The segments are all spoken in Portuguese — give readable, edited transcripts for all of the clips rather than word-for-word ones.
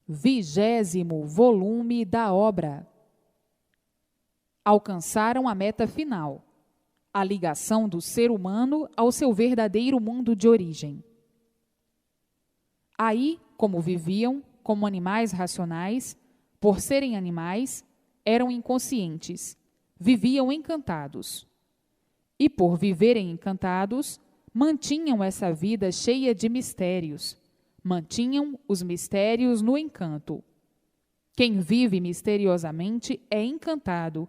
20º volume da obra. Alcançaram a meta final, a ligação do ser humano ao seu verdadeiro mundo de origem. Aí, como viviam, como animais racionais, por serem animais, eram inconscientes, viviam encantados. E por viverem encantados, mantinham essa vida cheia de mistérios, mantinham os mistérios no encanto. Quem vive misteriosamente é encantado,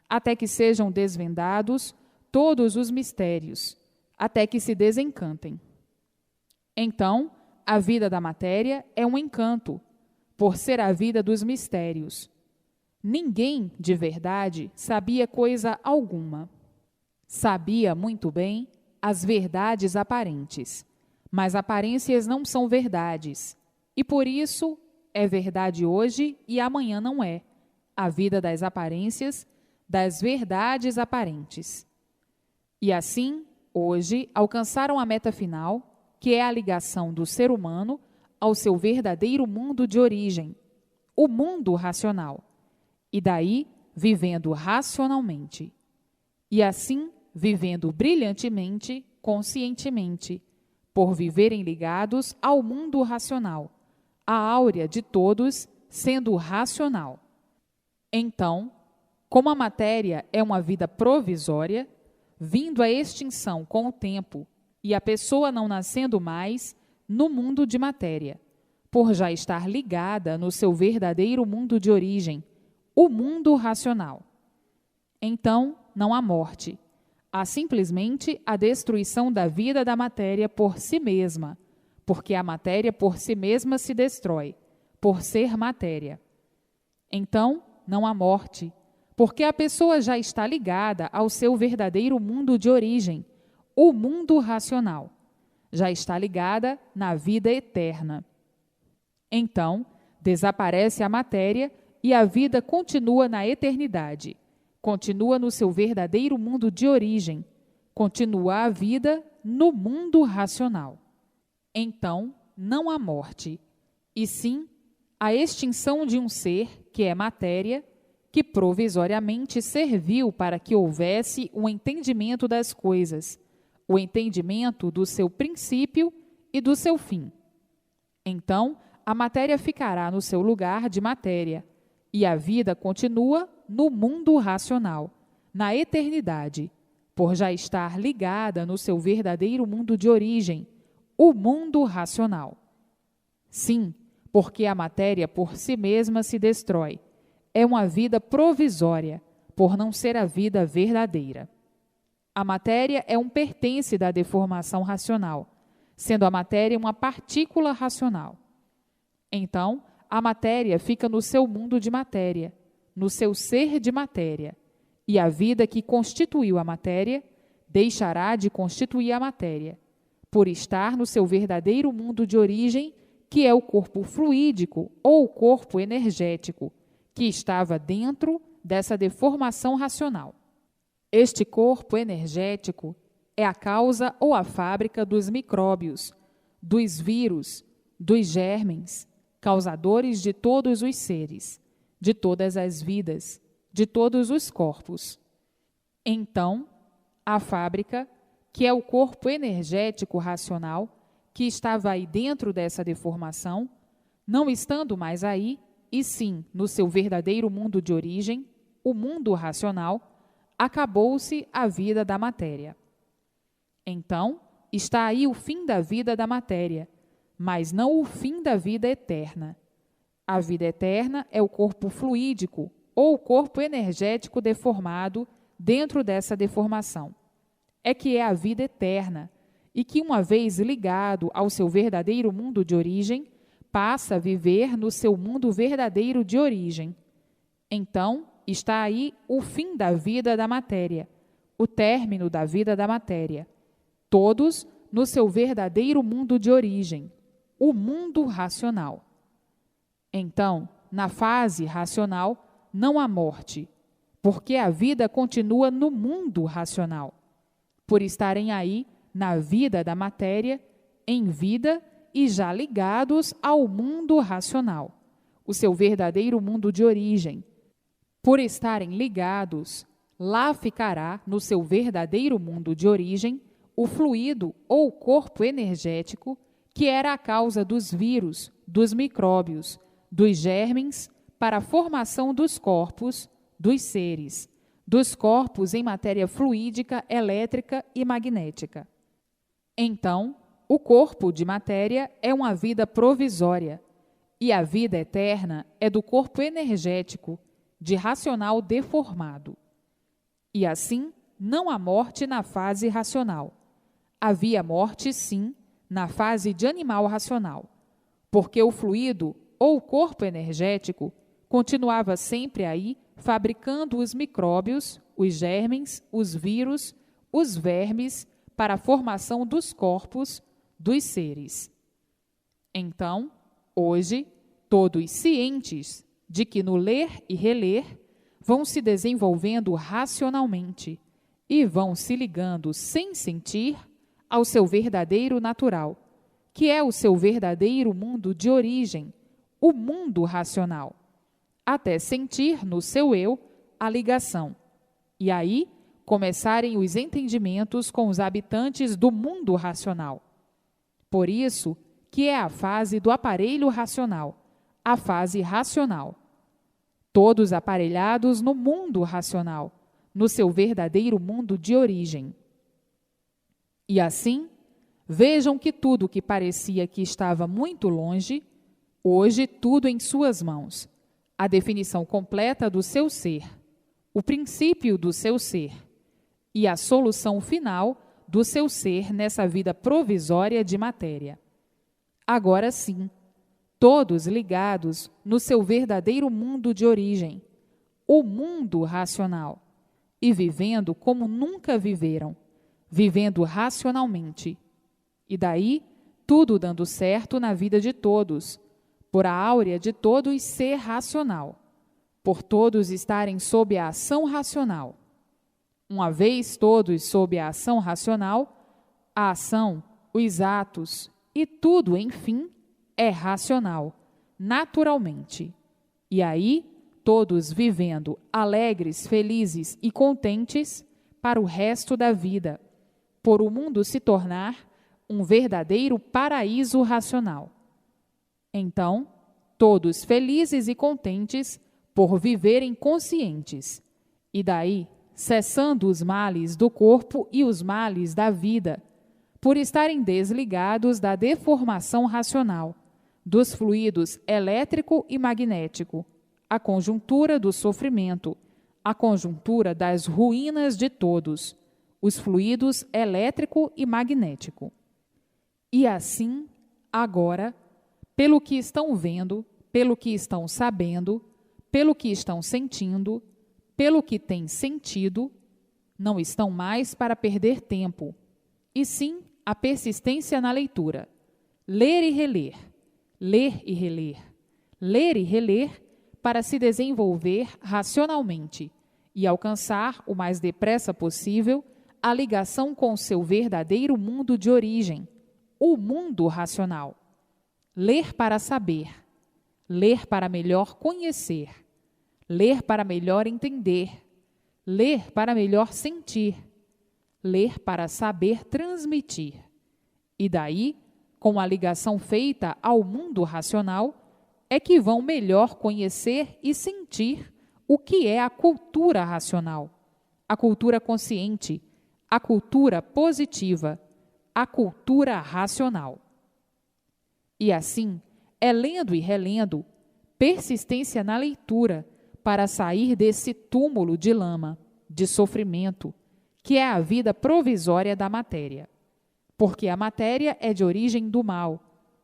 até que sejam desvendados todos os mistérios, até que se desencantem. Então, a vida da matéria é um encanto, por ser a vida dos mistérios. Ninguém, de verdade, sabia coisa alguma. Sabia muito bem as verdades aparentes, mas aparências não são verdades, e por isso é verdade hoje e amanhã não é, a vida das aparências, das verdades aparentes. E assim, hoje, alcançaram a meta final, que é a ligação do ser humano ao seu verdadeiro mundo de origem, o mundo racional, e daí vivendo racionalmente. E assim, vivendo brilhantemente, conscientemente, por viverem ligados ao mundo racional, a áurea de todos sendo racional. Então, como a matéria é uma vida provisória, vindo à extinção com o tempo, e a pessoa não nascendo mais no mundo de matéria, por já estar ligada no seu verdadeiro mundo de origem, o mundo racional. Então, não há morte. Há simplesmente a destruição da vida da matéria por si mesma, porque a matéria por si mesma se destrói, por ser matéria. Então, não há morte, porque a pessoa já está ligada ao seu verdadeiro mundo de origem, o mundo racional. Já está ligada na vida eterna. Então, desaparece a matéria e a vida continua na eternidade. Continua no seu verdadeiro mundo de origem, continua a vida no mundo racional. Então, não há morte, e sim a extinção de um ser, que é matéria, que provisoriamente serviu para que houvesse o entendimento das coisas, o entendimento do seu princípio e do seu fim. Então, a matéria ficará no seu lugar de matéria, e a vida continua no mundo racional, na eternidade, por já estar ligada no seu verdadeiro mundo de origem, o mundo racional. Sim, porque a matéria por si mesma se destrói. É uma vida provisória, por não ser a vida verdadeira. A matéria é um pertence da deformação racional, sendo a matéria uma partícula racional. Então, a matéria fica no seu mundo de matéria, no seu ser de matéria, e a vida que constituiu a matéria deixará de constituir a matéria, por estar no seu verdadeiro mundo de origem, que é o corpo fluídico ou o corpo energético, que estava dentro dessa deformação racional. Este corpo energético é a causa ou a fábrica dos micróbios, dos vírus, dos germens, causadores de todos os seres, de todas as vidas, de todos os corpos. Então, a fábrica, que é o corpo energético racional, que estava aí dentro dessa deformação, não estando mais aí, e sim no seu verdadeiro mundo de origem, o mundo racional, acabou-se a vida da matéria. Então, está aí o fim da vida da matéria, mas não o fim da vida eterna. A vida eterna é o corpo fluídico ou o corpo energético deformado dentro dessa deformação. É que é a vida eterna e que, uma vez ligado ao seu verdadeiro mundo de origem, passa a viver no seu mundo verdadeiro de origem. Então, está aí o fim da vida da matéria, o término da vida da matéria. Todos no seu verdadeiro mundo de origem, o mundo racional. Então, na fase racional, não há morte, porque a vida continua no mundo racional, por estarem aí na vida da matéria, em vida e já ligados ao mundo racional, o seu verdadeiro mundo de origem. Por estarem ligados, lá ficará, no seu verdadeiro mundo de origem, o fluido ou corpo energético que era a causa dos vírus, dos micróbios, dos germes para a formação dos corpos, dos seres, dos corpos em matéria fluídica, elétrica e magnética. Então, o corpo de matéria é uma vida provisória, e a vida eterna é do corpo energético, de racional deformado. E assim, não há morte na fase racional. Havia morte, sim, na fase de animal racional, porque o fluido ou corpo energético continuava sempre aí fabricando os micróbios, os germes, os vírus, os vermes para a formação dos corpos, dos seres. Então, hoje, todos cientes de que no ler e reler vão se desenvolvendo racionalmente e vão se ligando sem sentir ao seu verdadeiro natural, que é o seu verdadeiro mundo de origem, o mundo racional, até sentir no seu eu a ligação, e aí começarem os entendimentos com os habitantes do mundo racional. Por isso que é a fase do aparelho racional, a fase racional. Todos aparelhados no mundo racional, no seu verdadeiro mundo de origem. E assim, vejam que tudo que parecia que estava muito longe, hoje tudo em suas mãos, a definição completa do seu ser, o princípio do seu ser e a solução final do seu ser nessa vida provisória de matéria. Agora sim, todos ligados no seu verdadeiro mundo de origem, o mundo racional, e vivendo como nunca viveram, vivendo racionalmente. E daí, tudo dando certo na vida de todos, por a áurea de todos ser racional, por todos estarem sob a ação racional. Uma vez todos sob a ação racional, a ação, os atos e tudo, enfim, é racional, naturalmente. E aí, todos vivendo alegres, felizes e contentes para o resto da vida, por o mundo se tornar um verdadeiro paraíso racional. Então, todos felizes e contentes por viverem conscientes, e daí, cessando os males do corpo e os males da vida, por estarem desligados da deformação racional, dos fluidos elétrico e magnético, a conjuntura do sofrimento, a conjuntura das ruínas de todos, os fluidos elétrico e magnético. E assim, agora, pelo que estão vendo, pelo que estão sabendo, pelo que estão sentindo, pelo que têm sentido, não estão mais para perder tempo, e sim a persistência na leitura. Ler e reler, ler e reler, ler e reler, para se desenvolver racionalmente e alcançar o mais depressa possível a ligação com o seu verdadeiro mundo de origem, o mundo racional. Ler para saber, ler para melhor conhecer, ler para melhor entender, ler para melhor sentir, ler para saber transmitir. E daí, com a ligação feita ao mundo racional, é que vão melhor conhecer e sentir o que é a cultura racional, a cultura consciente, a cultura positiva, a cultura racional. E assim, é lendo e relendo, persistência na leitura, para sair desse túmulo de lama, de sofrimento, que é a vida provisória da matéria. Porque a matéria é de origem do mal,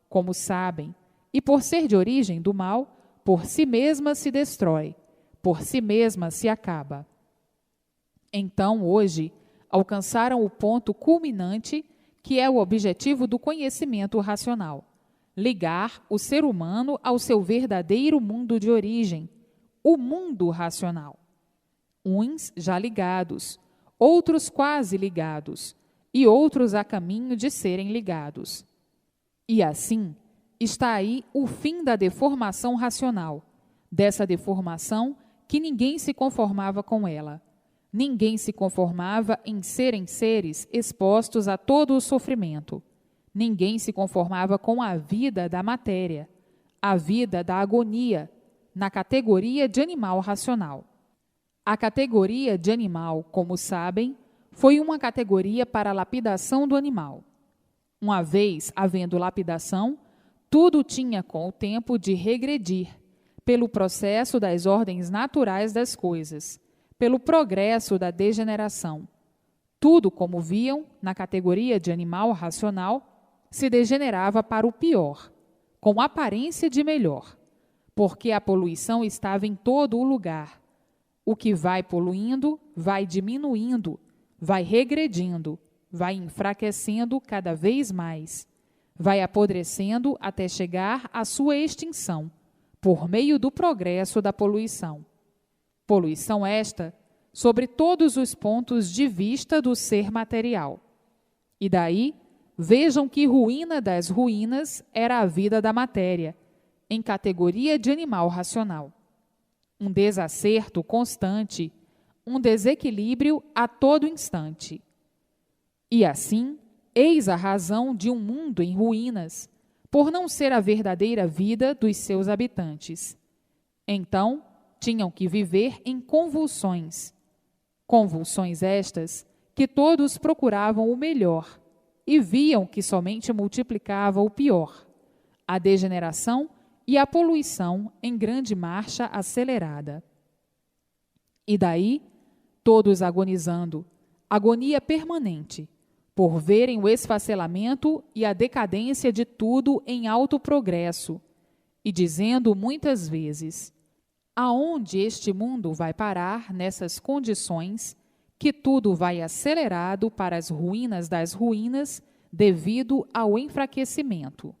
como sabem, e por ser de origem do mal, por si mesma se destrói, por si mesma se acaba. Então, hoje, alcançaram o ponto culminante, que é o objetivo do conhecimento racional: ligar o ser humano ao seu verdadeiro mundo de origem, o mundo racional. Uns já ligados, outros quase ligados, e outros a caminho de serem ligados. E assim, está aí o fim da deformação racional, dessa deformação que ninguém se conformava com ela. Ninguém se conformava em serem seres expostos a todo o sofrimento. Ninguém se conformava com a vida da matéria, a vida da agonia, na categoria de animal racional. A categoria de animal, como sabem, foi uma categoria para a lapidação do animal. Uma vez havendo lapidação, tudo tinha com o tempo de regredir, pelo processo das ordens naturais das coisas, pelo progresso da degeneração. Tudo, como viam, na categoria de animal racional, se degenerava para o pior, com aparência de melhor, porque a poluição estava em todo o lugar. O que vai poluindo, vai diminuindo, vai regredindo, vai enfraquecendo cada vez mais, vai apodrecendo até chegar à sua extinção, por meio do progresso da poluição. Poluição esta sobre todos os pontos de vista do ser material. E daí, vejam que ruína das ruínas era a vida da matéria, em categoria de animal racional. Um desacerto constante, um desequilíbrio a todo instante. E assim, eis a razão de um mundo em ruínas, por não ser a verdadeira vida dos seus habitantes. Então, tinham que viver em convulsões. Convulsões estas que todos procuravam o melhor e viam que somente multiplicava o pior, a degeneração e a poluição em grande marcha acelerada. E daí, todos agonizando, agonia permanente, por verem o esfacelamento e a decadência de tudo em alto progresso, e dizendo muitas vezes: aonde este mundo vai parar nessas condições que tudo vai acelerado para as ruínas das ruínas devido ao enfraquecimento?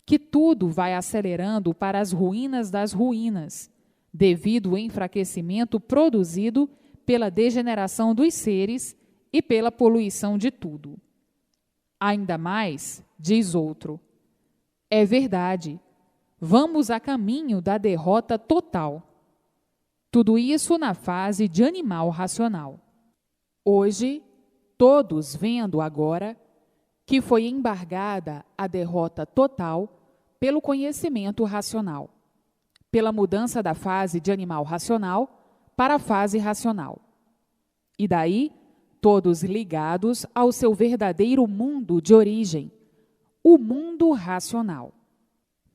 Que tudo vai acelerando para as ruínas das ruínas, devido ao enfraquecimento produzido pela degeneração dos seres e pela poluição de tudo. Ainda mais, diz outro, é verdade, vamos a caminho da derrota total. Tudo isso na fase de animal racional. Hoje, todos vendo agora que foi embargada a derrota total pelo conhecimento racional, pela mudança da fase de animal racional para a fase racional. E daí, todos ligados ao seu verdadeiro mundo de origem, o mundo racional.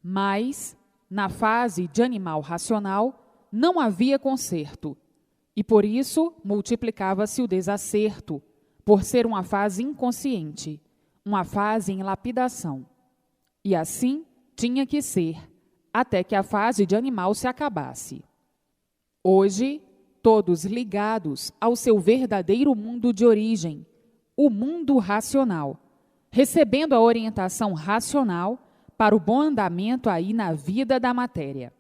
Mas, na fase de animal racional, não havia conserto, e por isso multiplicava-se o desacerto, por ser uma fase inconsciente, uma fase em lapidação. E assim tinha que ser, até que a fase de animal se acabasse. Hoje, todos ligados ao seu verdadeiro mundo de origem, o mundo racional, recebendo a orientação racional para o bom andamento aí na vida da matéria.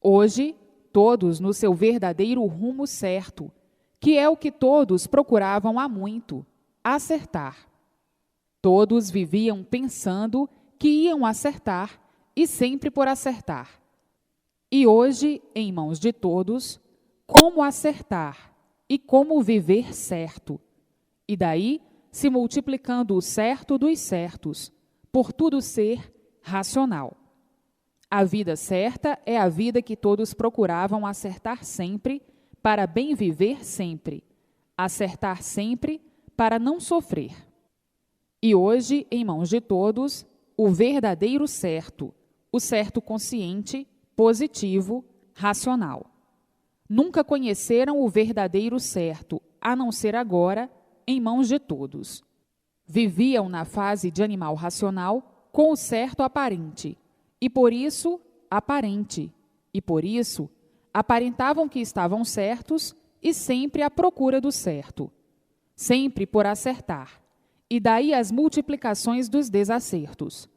Hoje, todos no seu verdadeiro rumo certo, que é o que todos procuravam há muito, acertar. Todos viviam pensando que iam acertar e sempre por acertar. E hoje, em mãos de todos, como acertar e como viver certo. E daí, se multiplicando o certo dos certos, por tudo ser racional. A vida certa é a vida que todos procuravam acertar sempre, para bem viver sempre, acertar sempre, para não sofrer. E hoje, em mãos de todos, o verdadeiro certo, o certo consciente, positivo, racional. Nunca conheceram o verdadeiro certo, a não ser agora, em mãos de todos. Viviam na fase de animal racional com o certo aparente, e por isso, aparente, e por isso, aparentavam que estavam certos e sempre à procura do certo, sempre por acertar, e daí as multiplicações dos desacertos.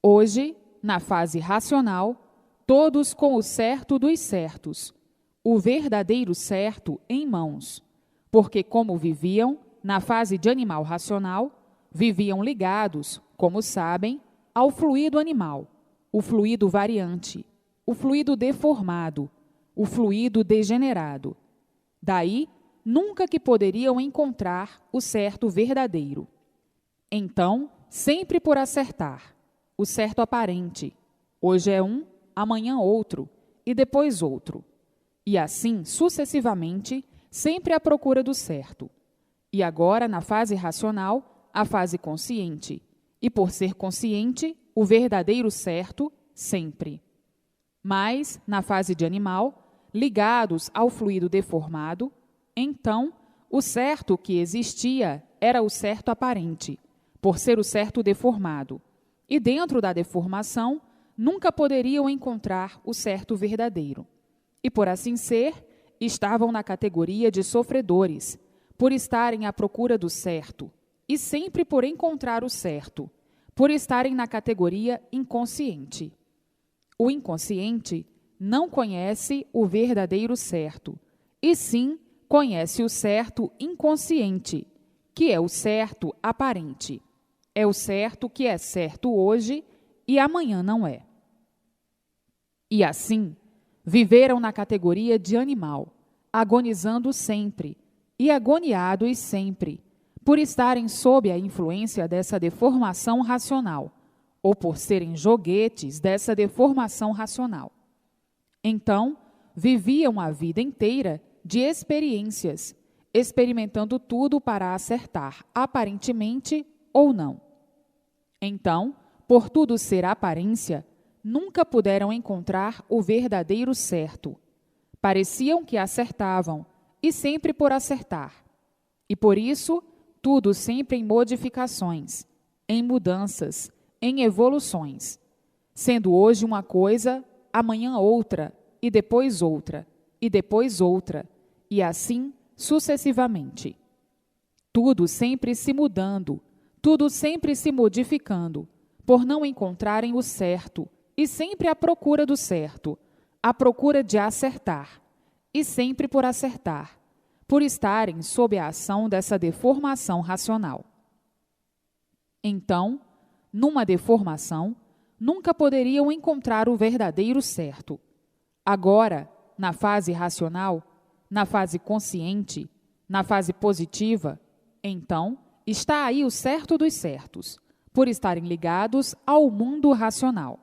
Hoje, na fase racional, todos com o certo dos certos, o verdadeiro certo em mãos, porque como viviam, na fase de animal racional, viviam ligados, como sabem, ao fluido animal, o fluido variante, o fluido deformado, o fluido degenerado. Daí, nunca que poderiam encontrar o certo verdadeiro. Então, sempre por acertar, o certo aparente. Hoje é um, amanhã outro, e depois outro. E assim, sucessivamente, sempre à procura do certo. E agora, na fase racional, a fase consciente. E por ser consciente, o verdadeiro certo, sempre. Mas, na fase de animal, ligados ao fluido deformado, então, o certo que existia era o certo aparente, por ser o certo deformado. E dentro da deformação, nunca poderiam encontrar o certo verdadeiro. E por assim ser, estavam na categoria de sofredores, por estarem à procura do certo, e sempre por encontrar o certo, por estarem na categoria inconsciente. O inconsciente não conhece o verdadeiro certo, e sim conhece o certo inconsciente, que é o certo aparente. É o certo que é certo hoje e amanhã não é. E assim, viveram na categoria de animal, agonizando sempre e agoniados sempre, por estarem sob a influência dessa deformação racional, ou por serem joguetes dessa deformação racional. Então, viviam a vida inteira de experiências, experimentando tudo para acertar, aparentemente ou não. Então, por tudo ser aparência, nunca puderam encontrar o verdadeiro certo. Pareciam que acertavam, e sempre por acertar. E por isso, tudo sempre em modificações, em mudanças, em evoluções, sendo hoje uma coisa, amanhã outra, e depois outra, e depois outra, e assim sucessivamente. Tudo sempre se mudando, tudo sempre se modificando, por não encontrarem o certo, e sempre à procura do certo, à procura de acertar, e sempre por acertar, por estarem sob a ação dessa deformação racional. Então, numa deformação, nunca poderiam encontrar o verdadeiro certo. Agora, na fase racional, na fase consciente, na fase positiva, então, está aí o certo dos certos, por estarem ligados ao mundo racional.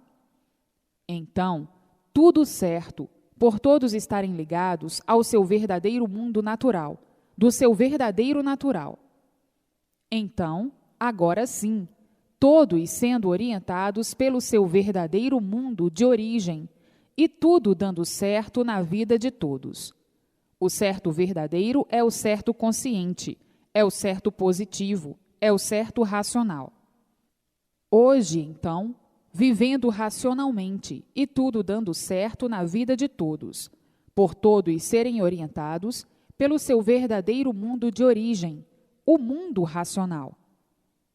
Então, tudo certo, por todos estarem ligados ao seu verdadeiro mundo natural, do seu verdadeiro natural. Então, agora sim, todos sendo orientados pelo seu verdadeiro mundo de origem, e tudo dando certo na vida de todos. O certo verdadeiro é o certo consciente, é o certo positivo, é o certo racional. Hoje, então, vivendo racionalmente e tudo dando certo na vida de todos, por todos serem orientados pelo seu verdadeiro mundo de origem, o mundo racional.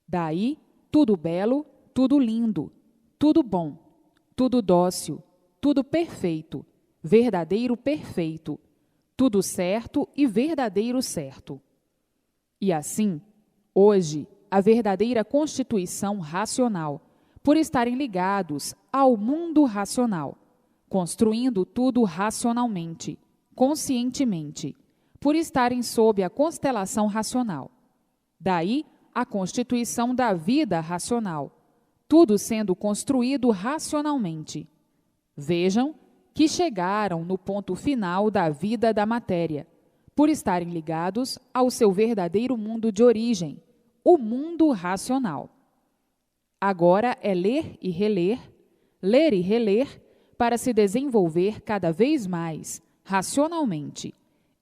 Daí, tudo belo, tudo lindo, tudo bom, tudo dócil, tudo perfeito, verdadeiro perfeito, tudo certo e verdadeiro certo. E assim, hoje, a verdadeira constituição racional, por estarem ligados ao mundo racional, construindo tudo racionalmente, conscientemente, por estarem sob a constelação racional. Daí, a constituição da vida racional, tudo sendo construído racionalmente. Vejam que chegaram no ponto final da vida da matéria, por estarem ligados ao seu verdadeiro mundo de origem, o mundo racional. Agora é ler e reler, para se desenvolver cada vez mais, racionalmente,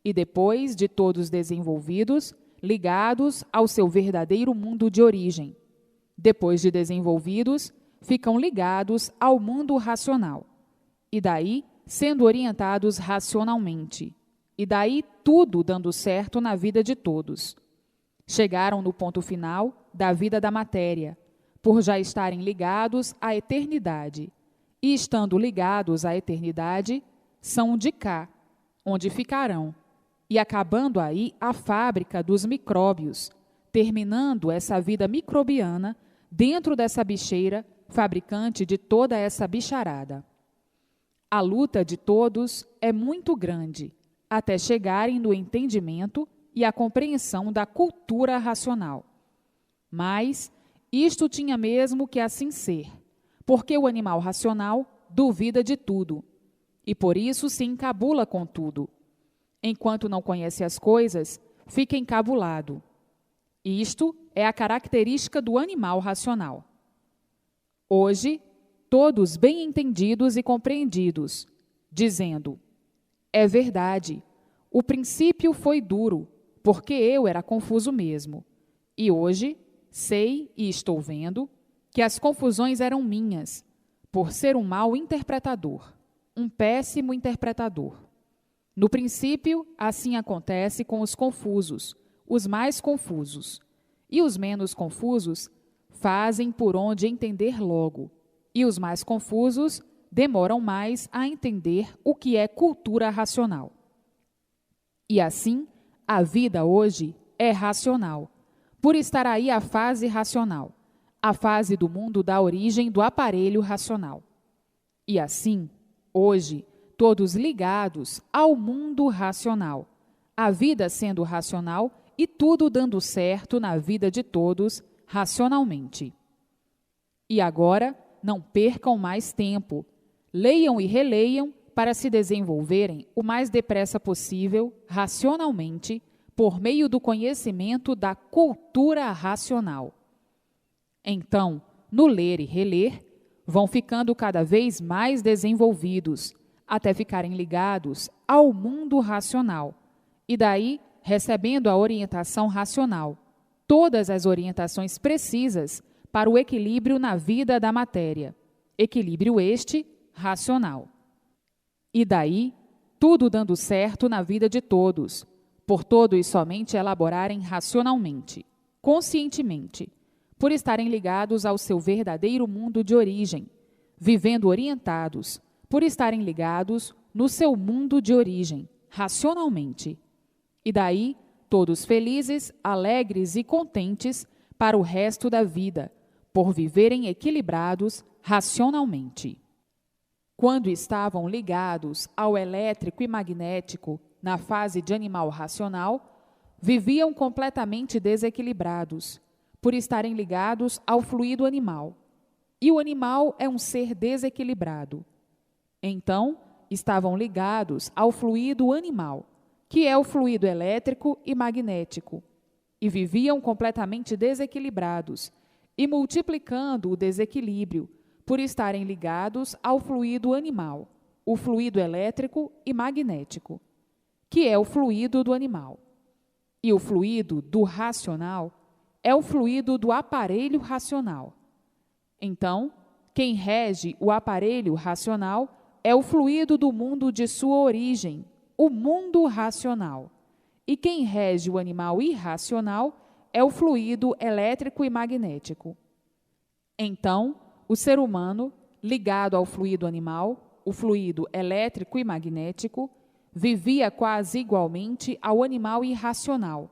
e depois de todos desenvolvidos, ligados ao seu verdadeiro mundo de origem. Depois de desenvolvidos, ficam ligados ao mundo racional, e daí sendo orientados racionalmente, e daí tudo dando certo na vida de todos. Chegaram no ponto final da vida da matéria, por já estarem ligados à eternidade, e estando ligados à eternidade, são de cá, onde ficarão, e acabando aí a fábrica dos micróbios, terminando essa vida microbiana dentro dessa bicheira fabricante de toda essa bicharada. A luta de todos é muito grande, até chegarem no entendimento e a compreensão da cultura racional. Mas isto tinha mesmo que assim ser, porque o animal racional duvida de tudo, e por isso se encabula com tudo. Enquanto não conhece as coisas, fica encabulado. Isto é a característica do animal racional. Hoje, todos bem entendidos e compreendidos, dizendo: é verdade, o princípio foi duro, porque eu era confuso mesmo. E hoje, sei e estou vendo que as confusões eram minhas, por ser um mau interpretador, um péssimo interpretador. No princípio, assim acontece com os confusos, os mais confusos. E os menos confusos fazem por onde entender logo, e os mais confusos demoram mais a entender o que é cultura racional. E assim, a vida hoje é racional, por estar aí a fase racional, a fase do mundo da origem do aparelho racional. E assim, hoje, todos ligados ao mundo racional, a vida sendo racional e tudo dando certo na vida de todos racionalmente. E agora, não percam mais tempo, leiam e releiam para se desenvolverem o mais depressa possível, racionalmente, por meio do conhecimento da cultura racional. Então, no ler e reler, vão ficando cada vez mais desenvolvidos, até ficarem ligados ao mundo racional, e daí recebendo a orientação racional, todas as orientações precisas para o equilíbrio na vida da matéria, equilíbrio este racional. E daí, tudo dando certo na vida de todos, por todos somente elaborarem racionalmente, conscientemente, por estarem ligados ao seu verdadeiro mundo de origem, vivendo orientados, por estarem ligados no seu mundo de origem, racionalmente. E daí, todos felizes, alegres e contentes para o resto da vida, por viverem equilibrados racionalmente. Quando estavam ligados ao elétrico e magnético na fase de animal racional, viviam completamente desequilibrados, por estarem ligados ao fluido animal. E o animal é um ser desequilibrado. Então, estavam ligados ao fluido animal, que é o fluido elétrico e magnético, e viviam completamente desequilibrados e multiplicando o desequilíbrio por estarem ligados ao fluido animal, o fluido elétrico e magnético, que é o fluido do animal. E o fluido do racional é o fluido do aparelho racional. Então, quem rege o aparelho racional é o fluido do mundo de sua origem, o mundo racional. E quem rege o animal irracional é o fluido elétrico e magnético. Então, o ser humano, ligado ao fluido animal, o fluido elétrico e magnético, vivia quase igualmente ao animal irracional.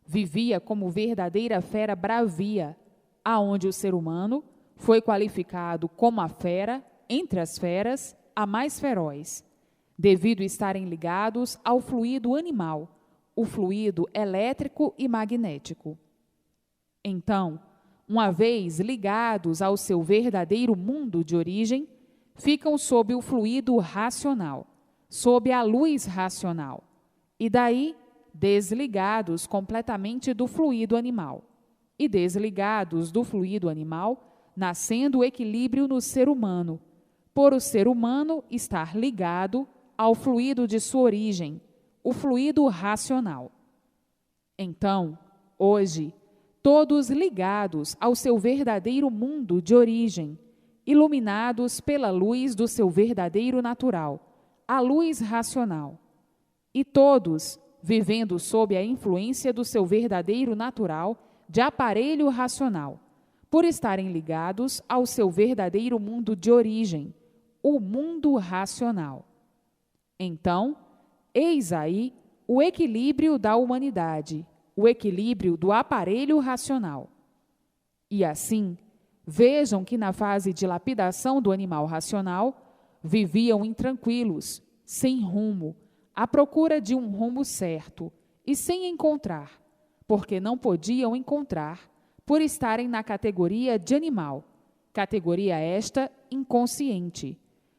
Vivia como verdadeira fera bravia, aonde o ser humano foi qualificado como a fera, entre as feras, a mais feroz, devido a estarem ligados ao fluido animal, o fluido elétrico e magnético. Então, uma vez ligados ao seu verdadeiro mundo de origem, ficam sob o fluido racional, sob a luz racional, e daí desligados completamente do fluido animal. E desligados do fluido animal, nascendo o equilíbrio no ser humano, por o ser humano estar ligado ao fluido de sua origem, o fluido racional. Então, hoje, todos ligados ao seu verdadeiro mundo de origem, iluminados pela luz do seu verdadeiro natural, a luz racional, e todos vivendo sob a influência do seu verdadeiro natural de aparelho racional, por estarem ligados ao seu verdadeiro mundo de origem, o mundo racional. Então, eis aí o equilíbrio da humanidade, o equilíbrio do aparelho racional. E assim, Vejam que na fase de lapidação do animal racional, viviam intranquilos, sem rumo, à procura de um rumo certo e sem encontrar, porque não podiam encontrar, por estarem na categoria de animal, categoria esta inconsciente,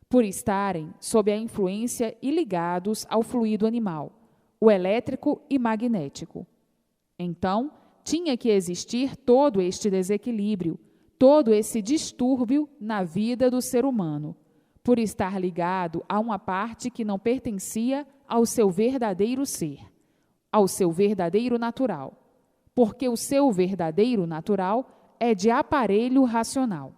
por estarem sob a influência e ligados ao fluido animal, o elétrico e magnético. Então, tinha que existir todo este desequilíbrio, todo esse distúrbio na vida do ser humano, por estar ligado a uma parte que não pertencia ao seu verdadeiro ser, ao seu verdadeiro natural, porque o seu verdadeiro natural é de aparelho racional.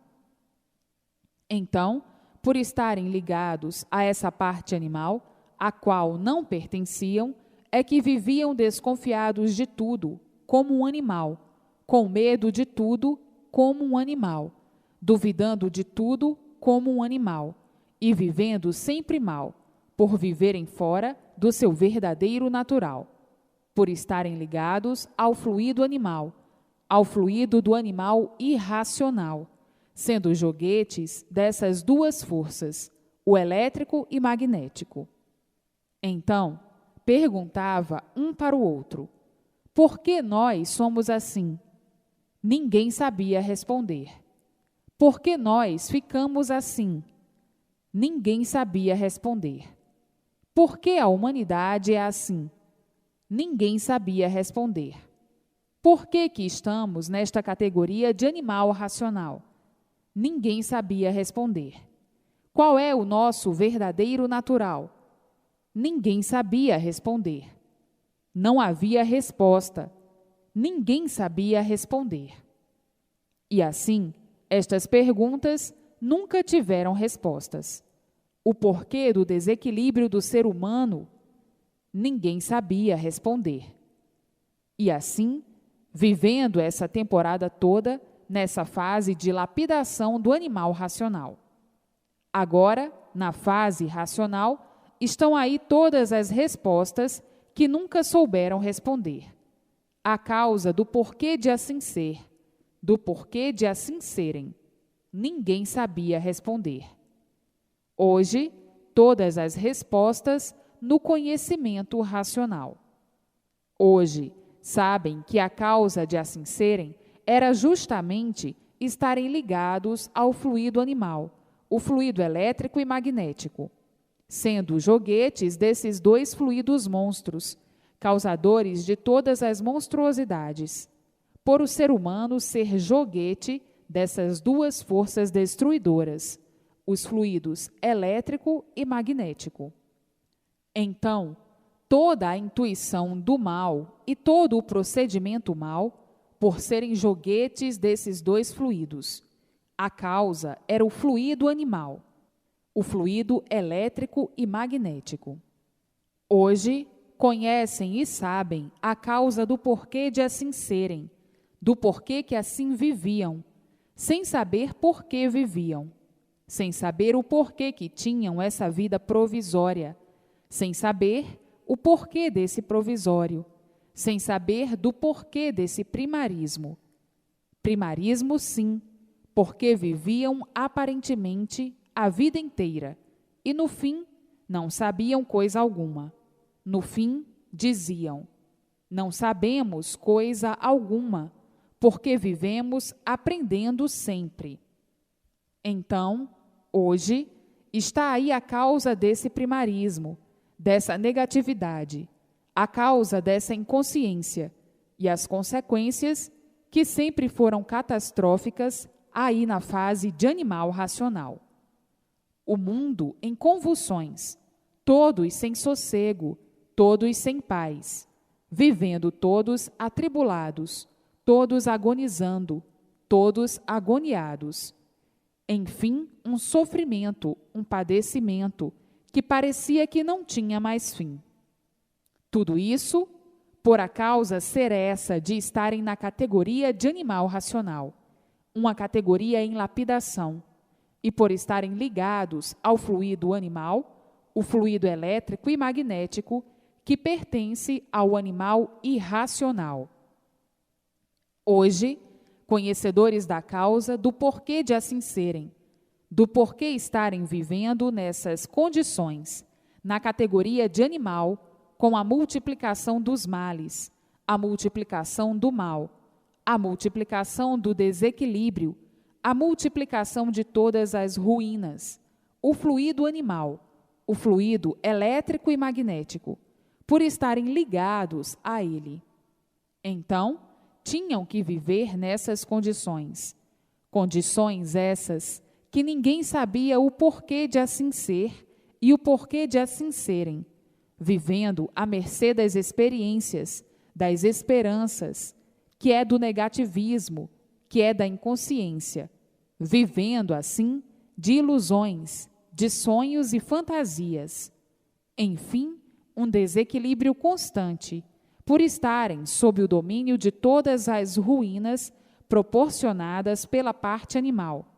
Então, por estarem ligados a essa parte animal, a qual não pertenciam, é que viviam desconfiados de tudo, como um animal, com medo de tudo, como um animal, duvidando de tudo, como um animal, e vivendo sempre mal, por viverem fora do seu verdadeiro natural, por estarem ligados ao fluido animal, ao fluido do animal irracional, sendo joguetes dessas duas forças, o elétrico e magnético. Então, perguntava um para o outro: por que nós somos assim? Ninguém sabia responder. Por que nós ficamos assim? Ninguém sabia responder. Por que a humanidade é assim? Ninguém sabia responder. Por que estamos nesta categoria de animal racional? Ninguém sabia responder. Qual é o nosso verdadeiro natural? Ninguém sabia responder. Não havia resposta. Ninguém sabia responder. E assim, estas perguntas nunca tiveram respostas. O porquê do desequilíbrio do ser humano, ninguém sabia responder. E assim, vivendo essa temporada toda nessa fase de lapidação do animal racional. Agora, na fase racional, estão aí todas as respostas que nunca souberam responder. A causa do porquê de assim ser, do porquê de assim serem, ninguém sabia responder. Hoje, todas as respostas no conhecimento racional. Hoje, sabem que a causa de assim serem era justamente estarem ligados ao fluido animal, o fluido elétrico e magnético, sendo joguetes desses dois fluidos monstros, causadores de todas as monstruosidades, por o ser humano ser joguete dessas duas forças destruidoras, os fluidos elétrico e magnético. Então, toda a intuição do mal e todo o procedimento mal, por serem joguetes desses dois fluidos. A causa era o fluido animal, o fluido elétrico e magnético. Hoje, conhecem e sabem a causa do porquê de assim serem, do porquê que assim viviam, sem saber por que viviam, sem saber o porquê que tinham essa vida provisória, sem saber o porquê desse provisório, sem saber do porquê desse primarismo. Primarismo, sim, porque viviam aparentemente a vida inteira e, no fim, não sabiam coisa alguma. No fim, diziam: não sabemos coisa alguma, porque vivemos aprendendo sempre. Então, hoje, está aí a causa desse primarismo, dessa negatividade, a causa dessa inconsciência e as consequências que sempre foram catastróficas aí na fase de animal racional. O mundo em convulsões, todos sem sossego, todos sem paz, vivendo todos atribulados, todos agonizando, todos agoniados. Enfim, um sofrimento, um padecimento, que parecia que não tinha mais fim. Tudo isso por a causa ser essa de estarem na categoria de animal racional, uma categoria em lapidação, e por estarem ligados ao fluido animal, o fluido elétrico e magnético, que pertence ao animal irracional. Hoje, conhecedores da causa do porquê de assim serem, do porquê estarem vivendo nessas condições, na categoria de animal, com a multiplicação dos males, a multiplicação do mal, a multiplicação do desequilíbrio, a multiplicação de todas as ruínas, o fluido animal, o fluido elétrico e magnético, por estarem ligados a ele. Então, tinham que viver nessas condições. Condições essas que ninguém sabia o porquê de assim ser e o porquê de assim serem, vivendo à mercê das experiências, das esperanças, que é do negativismo, que é da inconsciência, vivendo assim de ilusões, de sonhos e fantasias. Enfim, um desequilíbrio constante, por estarem sob o domínio de todas as ruínas proporcionadas pela parte animal,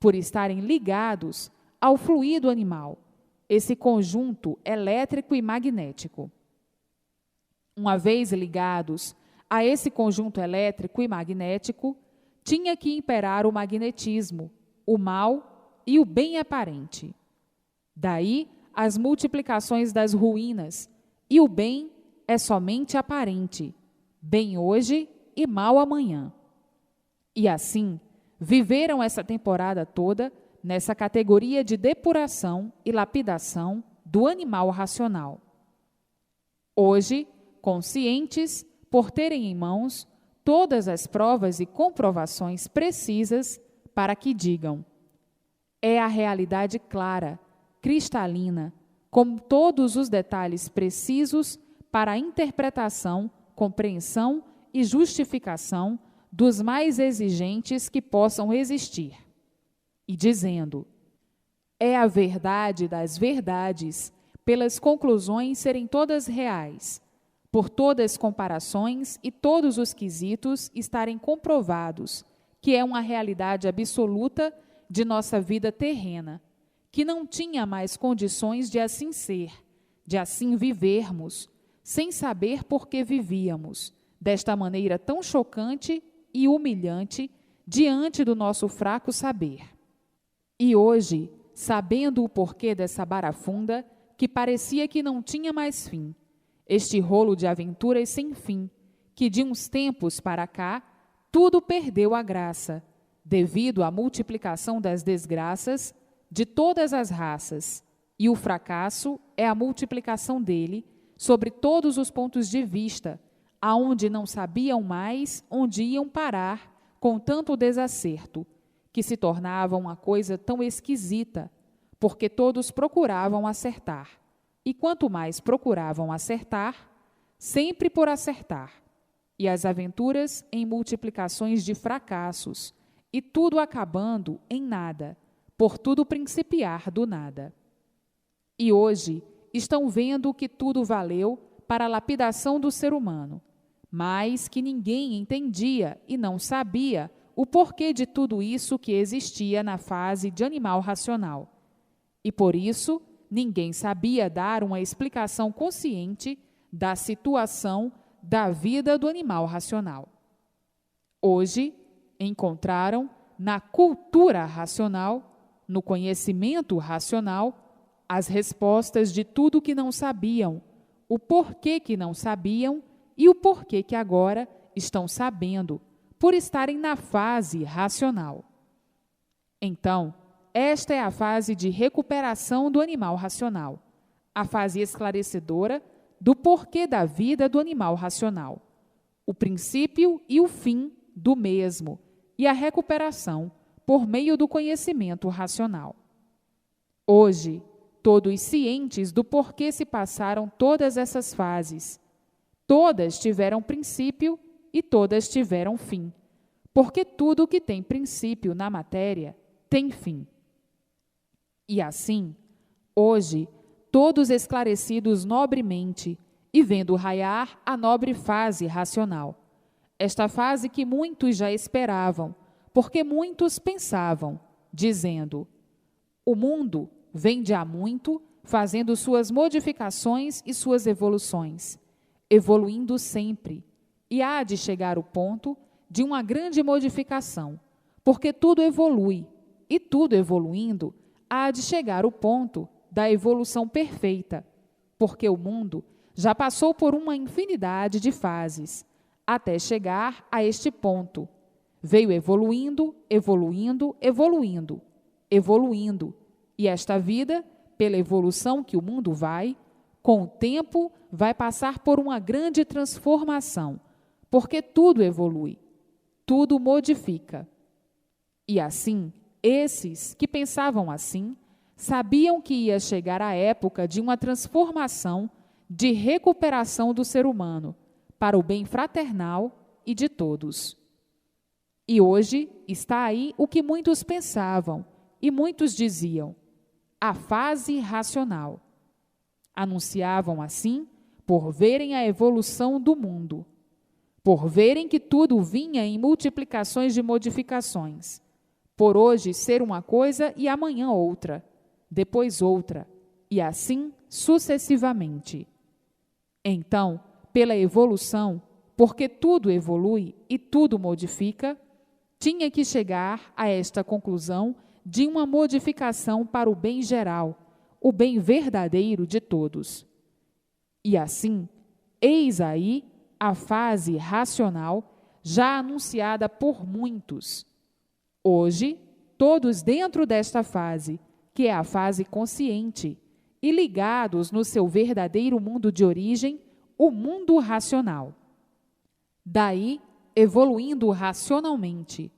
por estarem ligados ao fluido animal, esse conjunto elétrico e magnético. Uma vez ligados a esse conjunto elétrico e magnético, tinha que imperar o magnetismo, o mal e o bem aparente. Daí as multiplicações das ruínas, e o bem é somente aparente, bem hoje e mal amanhã. E assim, viveram essa temporada toda nessa categoria de depuração e lapidação do animal racional. Hoje, conscientes por terem em mãos todas as provas e comprovações precisas para que digam: é a realidade clara, cristalina, com todos os detalhes precisos para a interpretação, compreensão e justificação dos mais exigentes que possam existir. E dizendo: é a verdade das verdades, pelas conclusões serem todas reais, por todas as comparações e todos os quesitos estarem comprovados, que é uma realidade absoluta de nossa vida terrena, que não tinha mais condições de assim ser, de assim vivermos, sem saber por que vivíamos, desta maneira tão chocante e humilhante diante do nosso fraco saber. E hoje, sabendo o porquê dessa barafunda, que parecia que não tinha mais fim, este rolo de aventuras sem fim, que de uns tempos para cá, tudo perdeu a graça, devido à multiplicação das desgraças de todas as raças, e o fracasso é a multiplicação dele sobre todos os pontos de vista, aonde não sabiam mais onde iam parar com tanto desacerto, que se tornava uma coisa tão esquisita, porque todos procuravam acertar, e quanto mais procuravam acertar, sempre por acertar, e as aventuras em multiplicações de fracassos, e tudo acabando em nada, por tudo principiar do nada. E hoje estão vendo que tudo valeu para a lapidação do ser humano, mas que ninguém entendia e não sabia o porquê de tudo isso que existia na fase de animal racional. E por isso, ninguém sabia dar uma explicação consciente da situação da vida do animal racional. Hoje, encontraram na cultura racional, no conhecimento racional, as respostas de tudo que não sabiam, o porquê que não sabiam e o porquê que agora estão sabendo, por estarem na fase racional. Então, esta é a fase de recuperação do animal racional, a fase esclarecedora do porquê da vida do animal racional, o princípio e o fim do mesmo, e a recuperação por meio do conhecimento racional. Hoje, todos cientes do porquê se passaram todas essas fases, todas tiveram princípio e todas tiveram fim, porque tudo que tem princípio na matéria tem fim. E assim, hoje, todos esclarecidos nobremente e vendo raiar a nobre fase racional, esta fase que muitos já esperavam, porque muitos pensavam, dizendo: o mundo vem de há muito fazendo suas modificações e suas evoluções, evoluindo sempre, e há de chegar o ponto de uma grande modificação, porque tudo evolui, e tudo evoluindo, há de chegar o ponto da evolução perfeita, porque o mundo já passou por uma infinidade de fases, até chegar a este ponto. Veio evoluindo, evoluindo, evoluindo, evoluindo, e esta vida, pela evolução que o mundo vai, com o tempo, vai passar por uma grande transformação, porque tudo evolui, tudo modifica. E assim, esses que pensavam assim, sabiam que ia chegar a época de uma transformação, de recuperação do ser humano, para o bem fraternal e de todos. E hoje está aí o que muitos pensavam e muitos diziam: a fase racional. Anunciavam assim por verem a evolução do mundo, por verem que tudo vinha em multiplicações de modificações, por hoje ser uma coisa e amanhã outra, depois outra, e assim sucessivamente. Então, pela evolução, porque tudo evolui e tudo modifica, tinha que chegar a esta conclusão de uma modificação para o bem geral, o bem verdadeiro de todos. E assim, eis aí a fase racional já anunciada por muitos. Hoje, todos dentro desta fase, que é a fase consciente, e ligados no seu verdadeiro mundo de origem, o mundo racional. Daí, evoluindo racionalmente,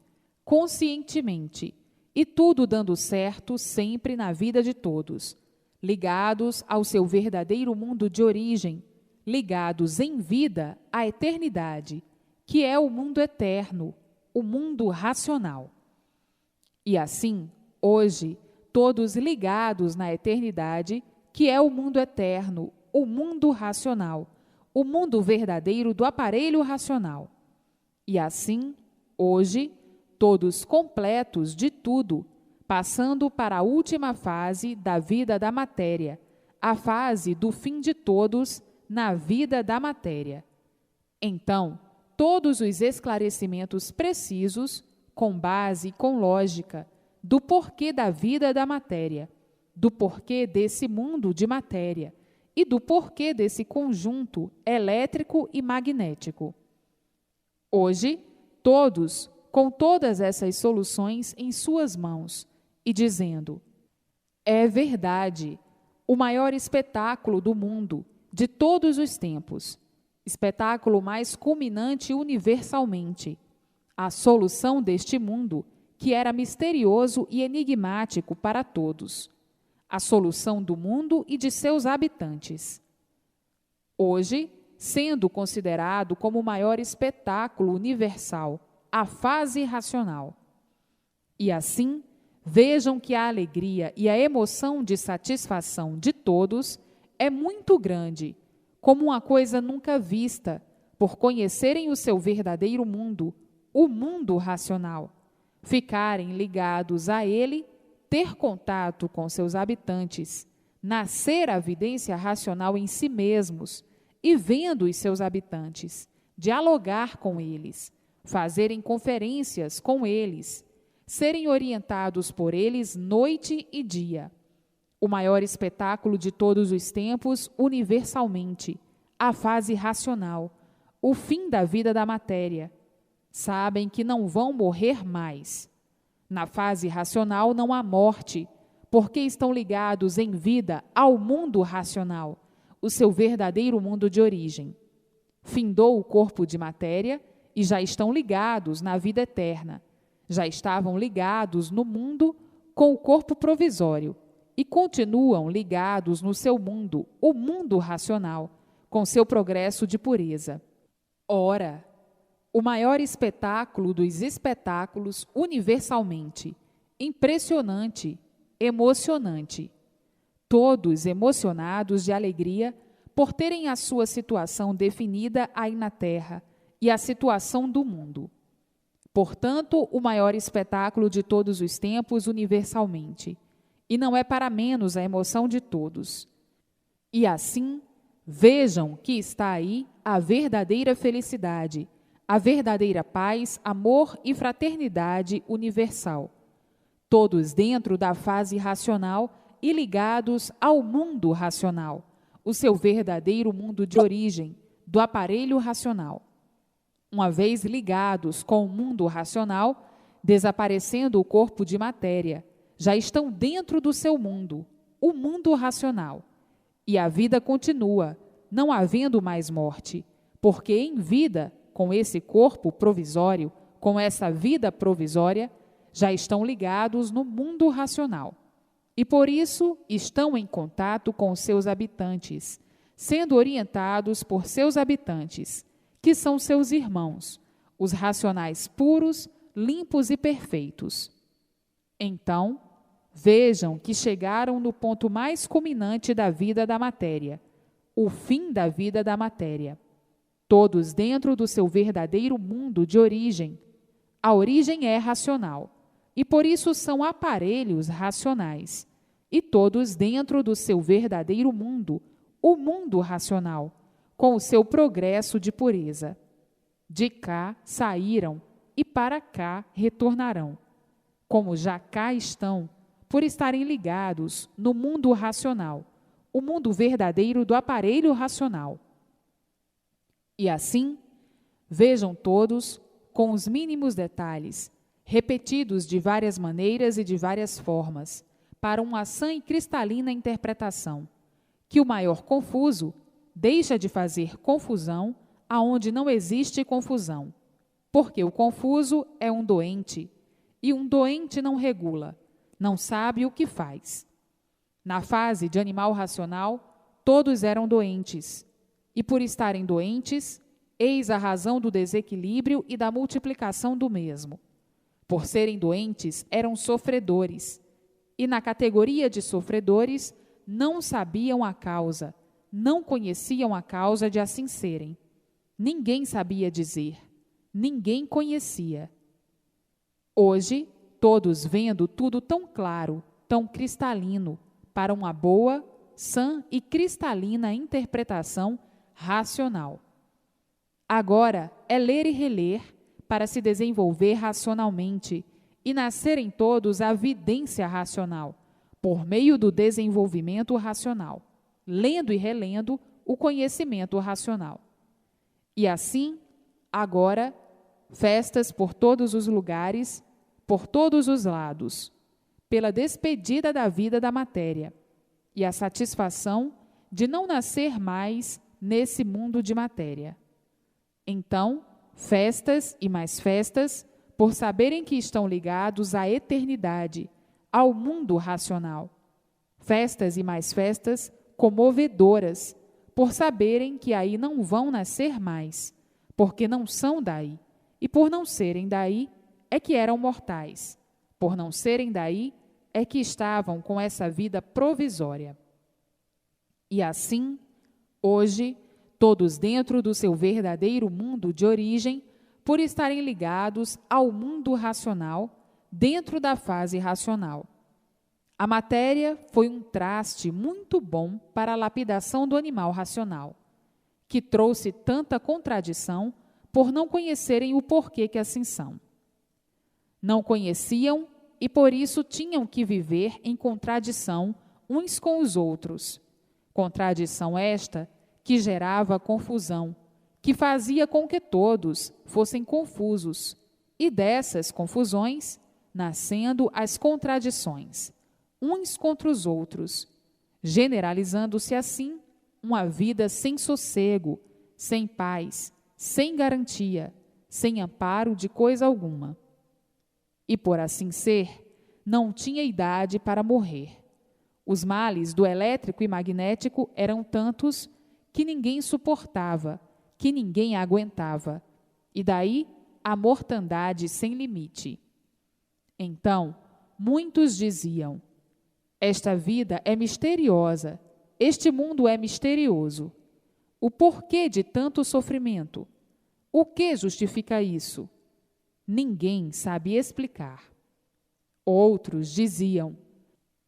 conscientemente, e tudo dando certo sempre na vida de todos, ligados ao seu verdadeiro mundo de origem, ligados em vida à eternidade, que é o mundo eterno, o mundo racional. E assim, hoje, todos ligados na eternidade, que é o mundo eterno, o mundo racional, o mundo verdadeiro do aparelho racional. E assim, hoje, todos completos de tudo, passando para a última fase da vida da matéria, a fase do fim de todos na vida da matéria. Então, todos os esclarecimentos precisos, com base e com lógica, do porquê da vida da matéria, do porquê desse mundo de matéria e do porquê desse conjunto elétrico e magnético. Hoje, todos, com todas essas soluções em suas mãos, e dizendo: é verdade, o maior espetáculo do mundo, de todos os tempos, espetáculo mais culminante universalmente, a solução deste mundo, que era misterioso e enigmático para todos, a solução do mundo e de seus habitantes. Hoje, sendo considerado como o maior espetáculo universal, a fase racional. E assim, vejam que a alegria e a emoção de satisfação de todos é muito grande, como uma coisa nunca vista, por conhecerem o seu verdadeiro mundo, o mundo racional, ficarem ligados a ele, ter contato com seus habitantes, nascer a vidência racional em si mesmos e vendo os seus habitantes, dialogar com eles, fazerem conferências com eles, serem orientados por eles noite e dia. O maior espetáculo de todos os tempos, universalmente, a fase racional, o fim da vida da matéria. Sabem que não vão morrer mais. Na fase racional não há morte, porque estão ligados em vida ao mundo racional, o seu verdadeiro mundo de origem. Findou o corpo de matéria e já estão ligados na vida eterna. Já estavam ligados no mundo com o corpo provisório e continuam ligados no seu mundo, o mundo racional, com seu progresso de pureza. Ora, o maior espetáculo dos espetáculos universalmente, impressionante, emocionante. Todos emocionados de alegria por terem a sua situação definida aí na Terra e a situação do mundo. Portanto, o maior espetáculo de todos os tempos universalmente, e não é para menos a emoção de todos. E assim, vejam que está aí a verdadeira felicidade, a verdadeira paz, amor e fraternidade universal, todos dentro da fase racional e ligados ao mundo racional, o seu verdadeiro mundo de origem, do aparelho racional. Uma vez ligados com o mundo racional, desaparecendo o corpo de matéria, já estão dentro do seu mundo, o mundo racional. E a vida continua, não havendo mais morte, porque em vida, com esse corpo provisório, com essa vida provisória, já estão ligados no mundo racional. E por isso estão em contato com os seus habitantes, sendo orientados por seus habitantes, que são seus irmãos, os racionais puros, limpos e perfeitos. Então, vejam que chegaram no ponto mais culminante da vida da matéria, o fim da vida da matéria. Todos dentro do seu verdadeiro mundo de origem. A origem é racional, e por isso são aparelhos racionais. E todos dentro do seu verdadeiro mundo, o mundo racional, com o seu progresso de pureza. De cá saíram e para cá retornarão, como já cá estão, por estarem ligados no mundo racional, o mundo verdadeiro do aparelho racional. E assim, vejam todos, com os mínimos detalhes, repetidos de várias maneiras e de várias formas, para uma sã e cristalina interpretação, que o maior confuso deixa de fazer confusão aonde não existe confusão, porque o confuso é um doente, e um doente não regula, não sabe o que faz. Na fase de animal racional, todos eram doentes, e por estarem doentes, eis a razão do desequilíbrio e da multiplicação do mesmo. Por serem doentes, eram sofredores, e na categoria de sofredores, não sabiam a causa, não conheciam a causa de assim serem. Ninguém sabia dizer, ninguém conhecia. Hoje, todos vendo tudo tão claro, tão cristalino, para uma boa, sã e cristalina interpretação racional. Agora é ler e reler para se desenvolver racionalmente e nascer em todos a vidência racional, por meio do desenvolvimento racional, lendo e relendo o conhecimento racional. E assim, agora, festas por todos os lugares, por todos os lados, pela despedida da vida da matéria e a satisfação de não nascer mais nesse mundo de matéria. Então, festas e mais festas, por saberem que estão ligados à eternidade, ao mundo racional. Festas e mais festas comovedoras, por saberem que aí não vão nascer mais, porque não são daí, e por não serem daí, é que eram mortais. Por não serem daí, é que estavam com essa vida provisória. E assim, hoje, todos dentro do seu verdadeiro mundo de origem, por estarem ligados ao mundo racional, dentro da fase racional. A matéria foi um traste muito bom para a lapidação do animal racional, que trouxe tanta contradição por não conhecerem o porquê que assim são. Não conheciam e por isso tinham que viver em contradição uns com os outros. Contradição esta que gerava confusão, que fazia com que todos fossem confusos, e dessas confusões, nascendo as contradições, uns contra os outros, generalizando-se assim uma vida sem sossego, sem paz, sem garantia, sem amparo de coisa alguma. E por assim ser, não tinha idade para morrer. Os males do elétrico e magnético eram tantos que ninguém suportava, que ninguém aguentava, e daí a mortandade sem limite. Então, muitos diziam: esta vida é misteriosa, este mundo é misterioso. O porquê de tanto sofrimento? O que justifica isso? Ninguém sabe explicar. Outros diziam: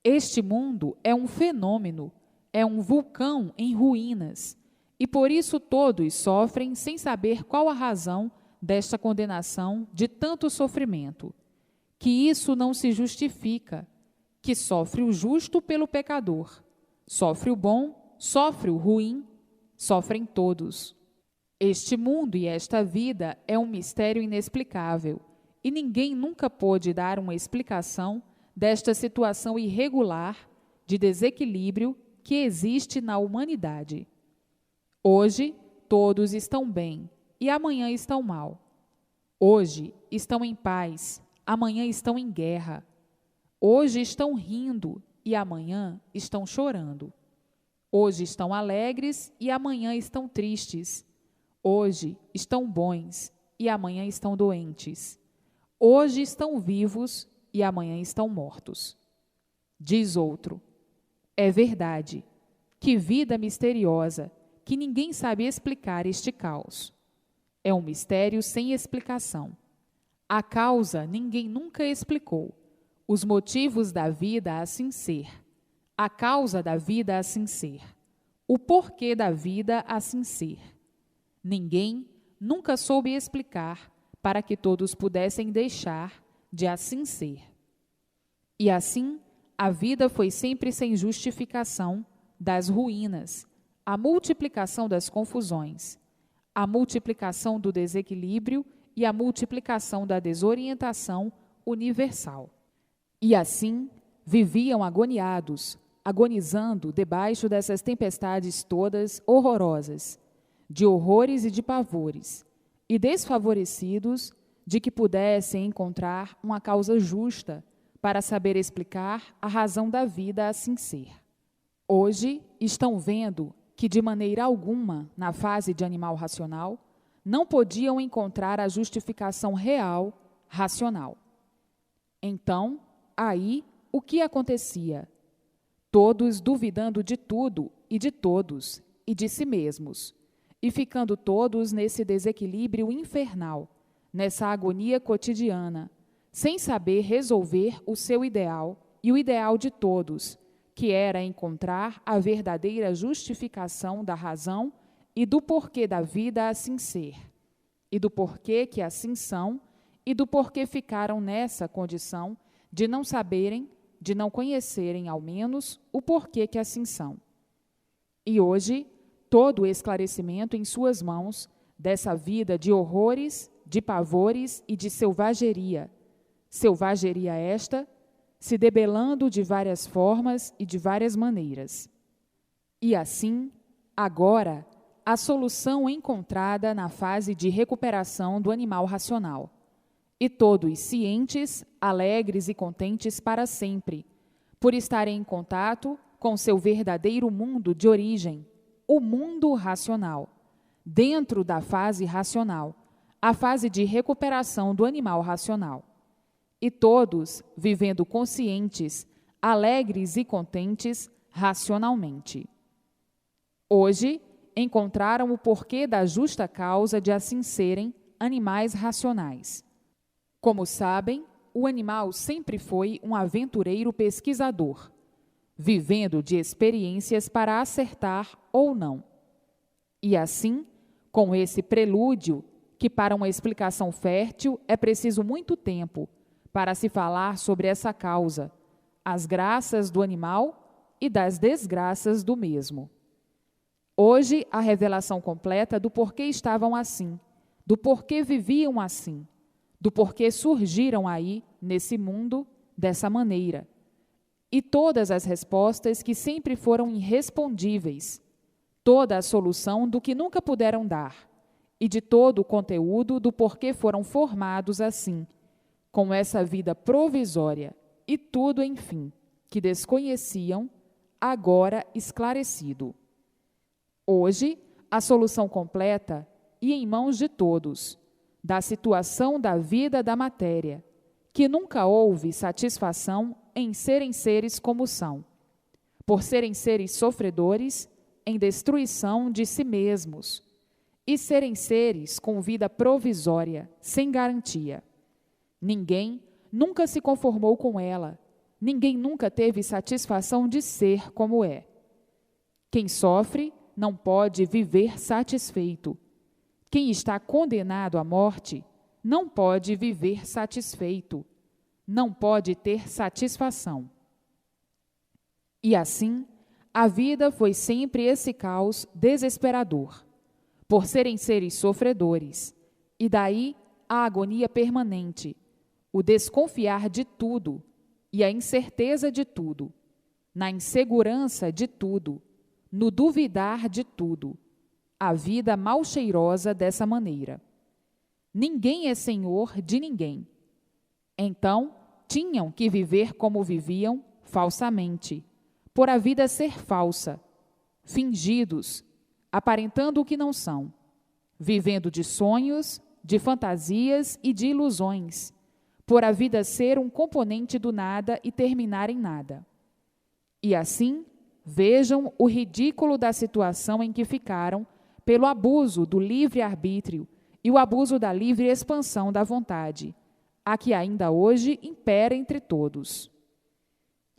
este mundo é um fenômeno, é um vulcão em ruínas, e por isso todos sofrem sem saber qual a razão desta condenação de tanto sofrimento, que isso não se justifica, que sofre o justo pelo pecador, sofre o bom, sofre o ruim, sofrem todos. Este mundo e esta vida é um mistério inexplicável, e ninguém nunca pôde dar uma explicação desta situação irregular de desequilíbrio que existe na humanidade. Hoje, todos estão bem e amanhã estão mal. Hoje estão em paz, amanhã estão em guerra. Hoje estão rindo e amanhã estão chorando. Hoje estão alegres e amanhã estão tristes. Hoje estão bons e amanhã estão doentes. Hoje estão vivos e amanhã estão mortos. Diz outro: é verdade, que vida misteriosa, que ninguém sabe explicar este caos. É um mistério sem explicação. A causa ninguém nunca explicou, os motivos da vida assim ser, a causa da vida assim ser, o porquê da vida assim ser. Ninguém nunca soube explicar para que todos pudessem deixar de assim ser. E assim, a vida foi sempre sem justificação das ruínas, a multiplicação das confusões, a multiplicação do desequilíbrio e a multiplicação da desorientação universal. E assim, viviam agoniados, agonizando debaixo dessas tempestades todas horrorosas, de horrores e de pavores, e desfavorecidos de que pudessem encontrar uma causa justa para saber explicar a razão da vida assim ser. Hoje estão vendo que, de maneira alguma, na fase de animal racional, não podiam encontrar a justificação real, racional. Então, aí, o que acontecia? Todos duvidando de tudo e de todos e de si mesmos, e ficando todos nesse desequilíbrio infernal, nessa agonia cotidiana, sem saber resolver o seu ideal e o ideal de todos, que era encontrar a verdadeira justificação da razão e do porquê da vida assim ser, e do porquê que assim são, e do porquê ficaram nessa condição de não saberem, de não conhecerem, ao menos, o porquê que assim são. E hoje, todo o esclarecimento em suas mãos dessa vida de horrores, de pavores e de selvageria. Selvageria esta, se debelando de várias formas e de várias maneiras. E assim, agora, a solução encontrada na fase de recuperação do animal racional. E todos cientes, alegres e contentes para sempre, por estarem em contato com seu verdadeiro mundo de origem, o mundo racional, dentro da fase racional, a fase de recuperação do animal racional. E todos vivendo conscientes, alegres e contentes racionalmente. Hoje, encontraram o porquê da justa causa de assim serem animais racionais. Como sabem, o animal sempre foi um aventureiro pesquisador, vivendo de experiências para acertar ou não. E assim, com esse prelúdio, que para uma explicação fértil é preciso muito tempo para se falar sobre essa causa, as graças do animal e das desgraças do mesmo. Hoje, a revelação completa do porquê estavam assim, do porquê viviam assim, do porquê surgiram aí, nesse mundo, dessa maneira. E todas as respostas que sempre foram irrespondíveis, toda a solução do que nunca puderam dar, e de todo o conteúdo do porquê foram formados assim, com essa vida provisória, e tudo, enfim, que desconheciam, agora esclarecido. Hoje, a solução completa e em mãos de todos, da situação da vida da matéria, que nunca houve satisfação em serem seres como são, por serem seres sofredores em destruição de si mesmos, e serem seres com vida provisória, sem garantia. Ninguém nunca se conformou com ela, ninguém nunca teve satisfação de ser como é. Quem sofre não pode viver satisfeito. Quem está condenado à morte não pode viver satisfeito, não pode ter satisfação. E assim, a vida foi sempre esse caos desesperador, por serem seres sofredores, e daí a agonia permanente, o desconfiar de tudo e a incerteza de tudo, na insegurança de tudo, no duvidar de tudo, a vida mal cheirosa dessa maneira. Ninguém é senhor de ninguém. Então, tinham que viver como viviam, falsamente, por a vida ser falsa, fingidos, aparentando o que não são, vivendo de sonhos, de fantasias e de ilusões, por a vida ser um componente do nada e terminar em nada. E assim, vejam o ridículo da situação em que ficaram pelo abuso do livre-arbítrio e o abuso da livre expansão da vontade, a que ainda hoje impera entre todos.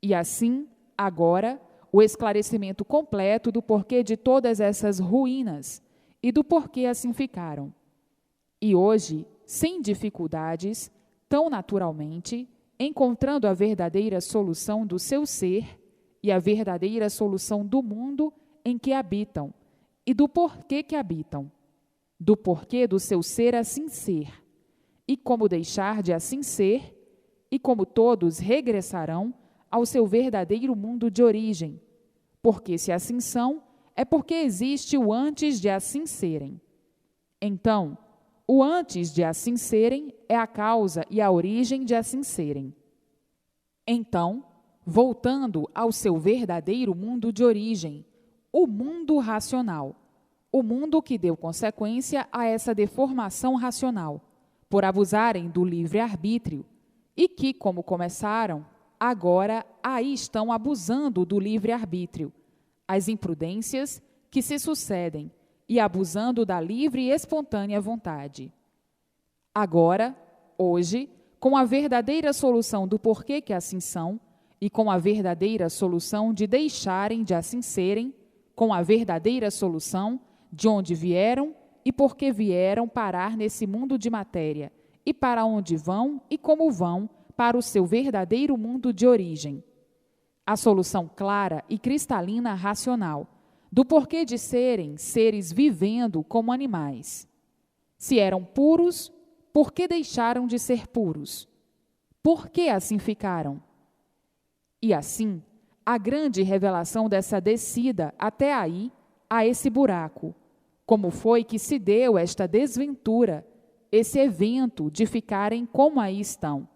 E assim, agora, o esclarecimento completo do porquê de todas essas ruínas e do porquê assim ficaram. E hoje, sem dificuldades, tão naturalmente, encontrando a verdadeira solução do seu ser e a verdadeira solução do mundo em que habitam e do porquê que habitam, do porquê do seu ser assim ser, e como deixar de assim ser, e como todos regressarão ao seu verdadeiro mundo de origem, porque se assim são, é porque existe o antes de assim serem. Então, o antes de assim serem é a causa e a origem de assim serem. Então, voltando ao seu verdadeiro mundo de origem, o mundo racional, o mundo que deu consequência a essa deformação racional, por abusarem do livre-arbítrio, e que, como começaram, agora aí estão abusando do livre-arbítrio, as imprudências que se sucedem, e abusando da livre e espontânea vontade. Agora, hoje, com a verdadeira solução do porquê que assim são, e com a verdadeira solução de deixarem de assim serem, com a verdadeira solução de onde vieram e por que vieram parar nesse mundo de matéria, e para onde vão e como vão para o seu verdadeiro mundo de origem. A solução clara e cristalina racional, do porquê de serem seres vivendo como animais. Se eram puros, por que deixaram de ser puros? Por que assim ficaram? E assim, a grande revelação dessa descida até aí, a esse buraco, como foi que se deu esta desventura, esse evento de ficarem como aí estão,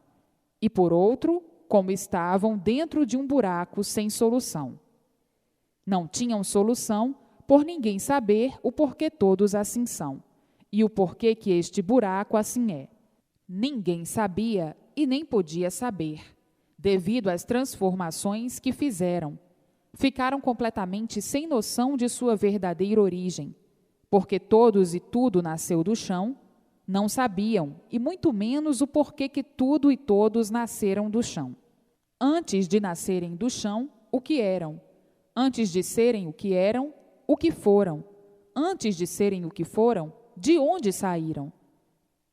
e por outro, como estavam dentro de um buraco sem solução. Não tinham solução por ninguém saber o porquê todos assim são, e o porquê que este buraco assim é. Ninguém sabia e nem podia saber, devido às transformações que fizeram. Ficaram completamente sem noção de sua verdadeira origem, porque todos e tudo nasceu do chão, não sabiam, e muito menos o porquê que tudo e todos nasceram do chão. Antes de nascerem do chão, o que eram? Antes de serem o que eram, o que foram? Antes de serem o que foram, de onde saíram?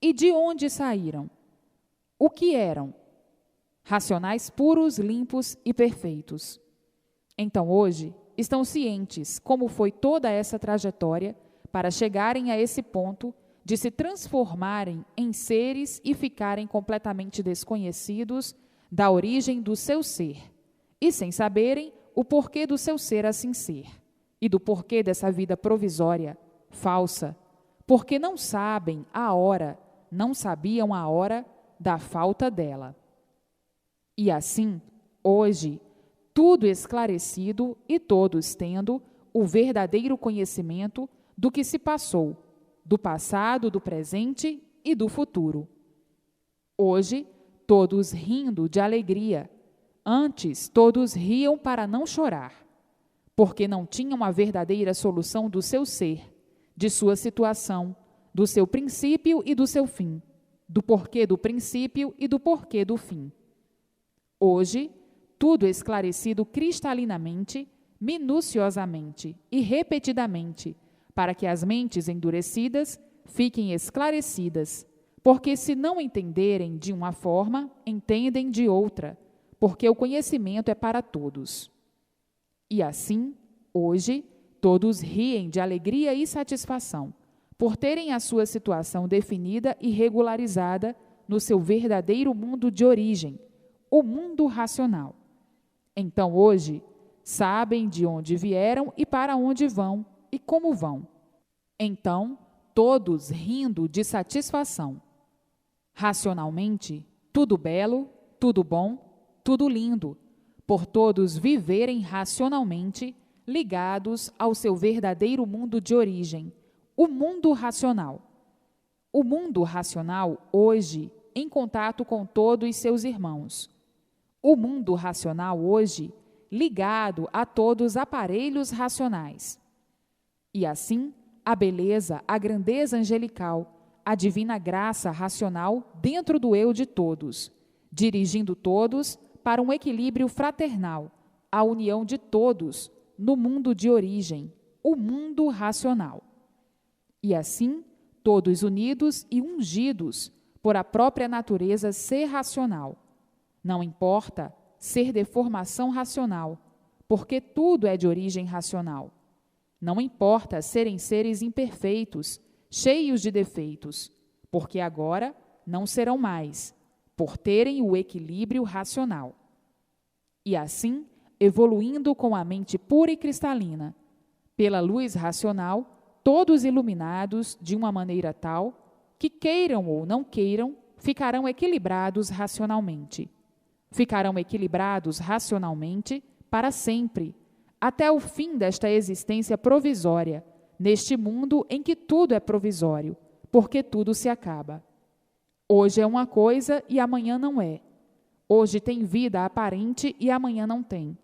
E de onde saíram? O que eram? Racionais puros, limpos e perfeitos. Então, hoje, estão cientes como foi toda essa trajetória para chegarem a esse ponto de se transformarem em seres e ficarem completamente desconhecidos da origem do seu ser, e sem saberem o porquê do seu ser assim ser, e do porquê dessa vida provisória, falsa, porque não sabem a hora, não sabiam a hora da falta dela. E assim, hoje, tudo esclarecido e todos tendo o verdadeiro conhecimento do que se passou, do passado, do presente e do futuro. Hoje, todos rindo de alegria. Antes, todos riam para não chorar, porque não tinham a verdadeira solução do seu ser, de sua situação, do seu princípio e do seu fim, do porquê do princípio e do porquê do fim. Hoje, tudo esclarecido cristalinamente, minuciosamente e repetidamente, para que as mentes endurecidas fiquem esclarecidas, porque se não entenderem de uma forma, entendem de outra, porque o conhecimento é para todos. E assim, hoje, todos riem de alegria e satisfação, por terem a sua situação definida e regularizada no seu verdadeiro mundo de origem, o mundo racional. Então, hoje, sabem de onde vieram e para onde vão e como vão. Então, todos rindo de satisfação. Racionalmente, tudo belo, tudo bom, tudo lindo, por todos viverem racionalmente, ligados ao seu verdadeiro mundo de origem, o mundo racional. O mundo racional, hoje, em contato com todos seus irmãos. O mundo racional, hoje, ligado a todos os aparelhos racionais. E assim, a beleza, a grandeza angelical, a divina graça racional dentro do eu de todos, dirigindo todos para um equilíbrio fraternal, a união de todos no mundo de origem, o mundo racional. E assim, todos unidos e ungidos por a própria natureza ser racional. Não importa ser de formação racional, porque tudo é de origem racional. Não importa serem seres imperfeitos, cheios de defeitos, porque agora não serão mais, por terem o equilíbrio racional. E assim, evoluindo com a mente pura e cristalina, pela luz racional, todos iluminados de uma maneira tal que, queiram ou não queiram, ficarão equilibrados racionalmente. Ficarão equilibrados racionalmente para sempre, até o fim desta existência provisória, neste mundo em que tudo é provisório, porque tudo se acaba. Hoje é uma coisa e amanhã não é. Hoje tem vida aparente e amanhã não tem,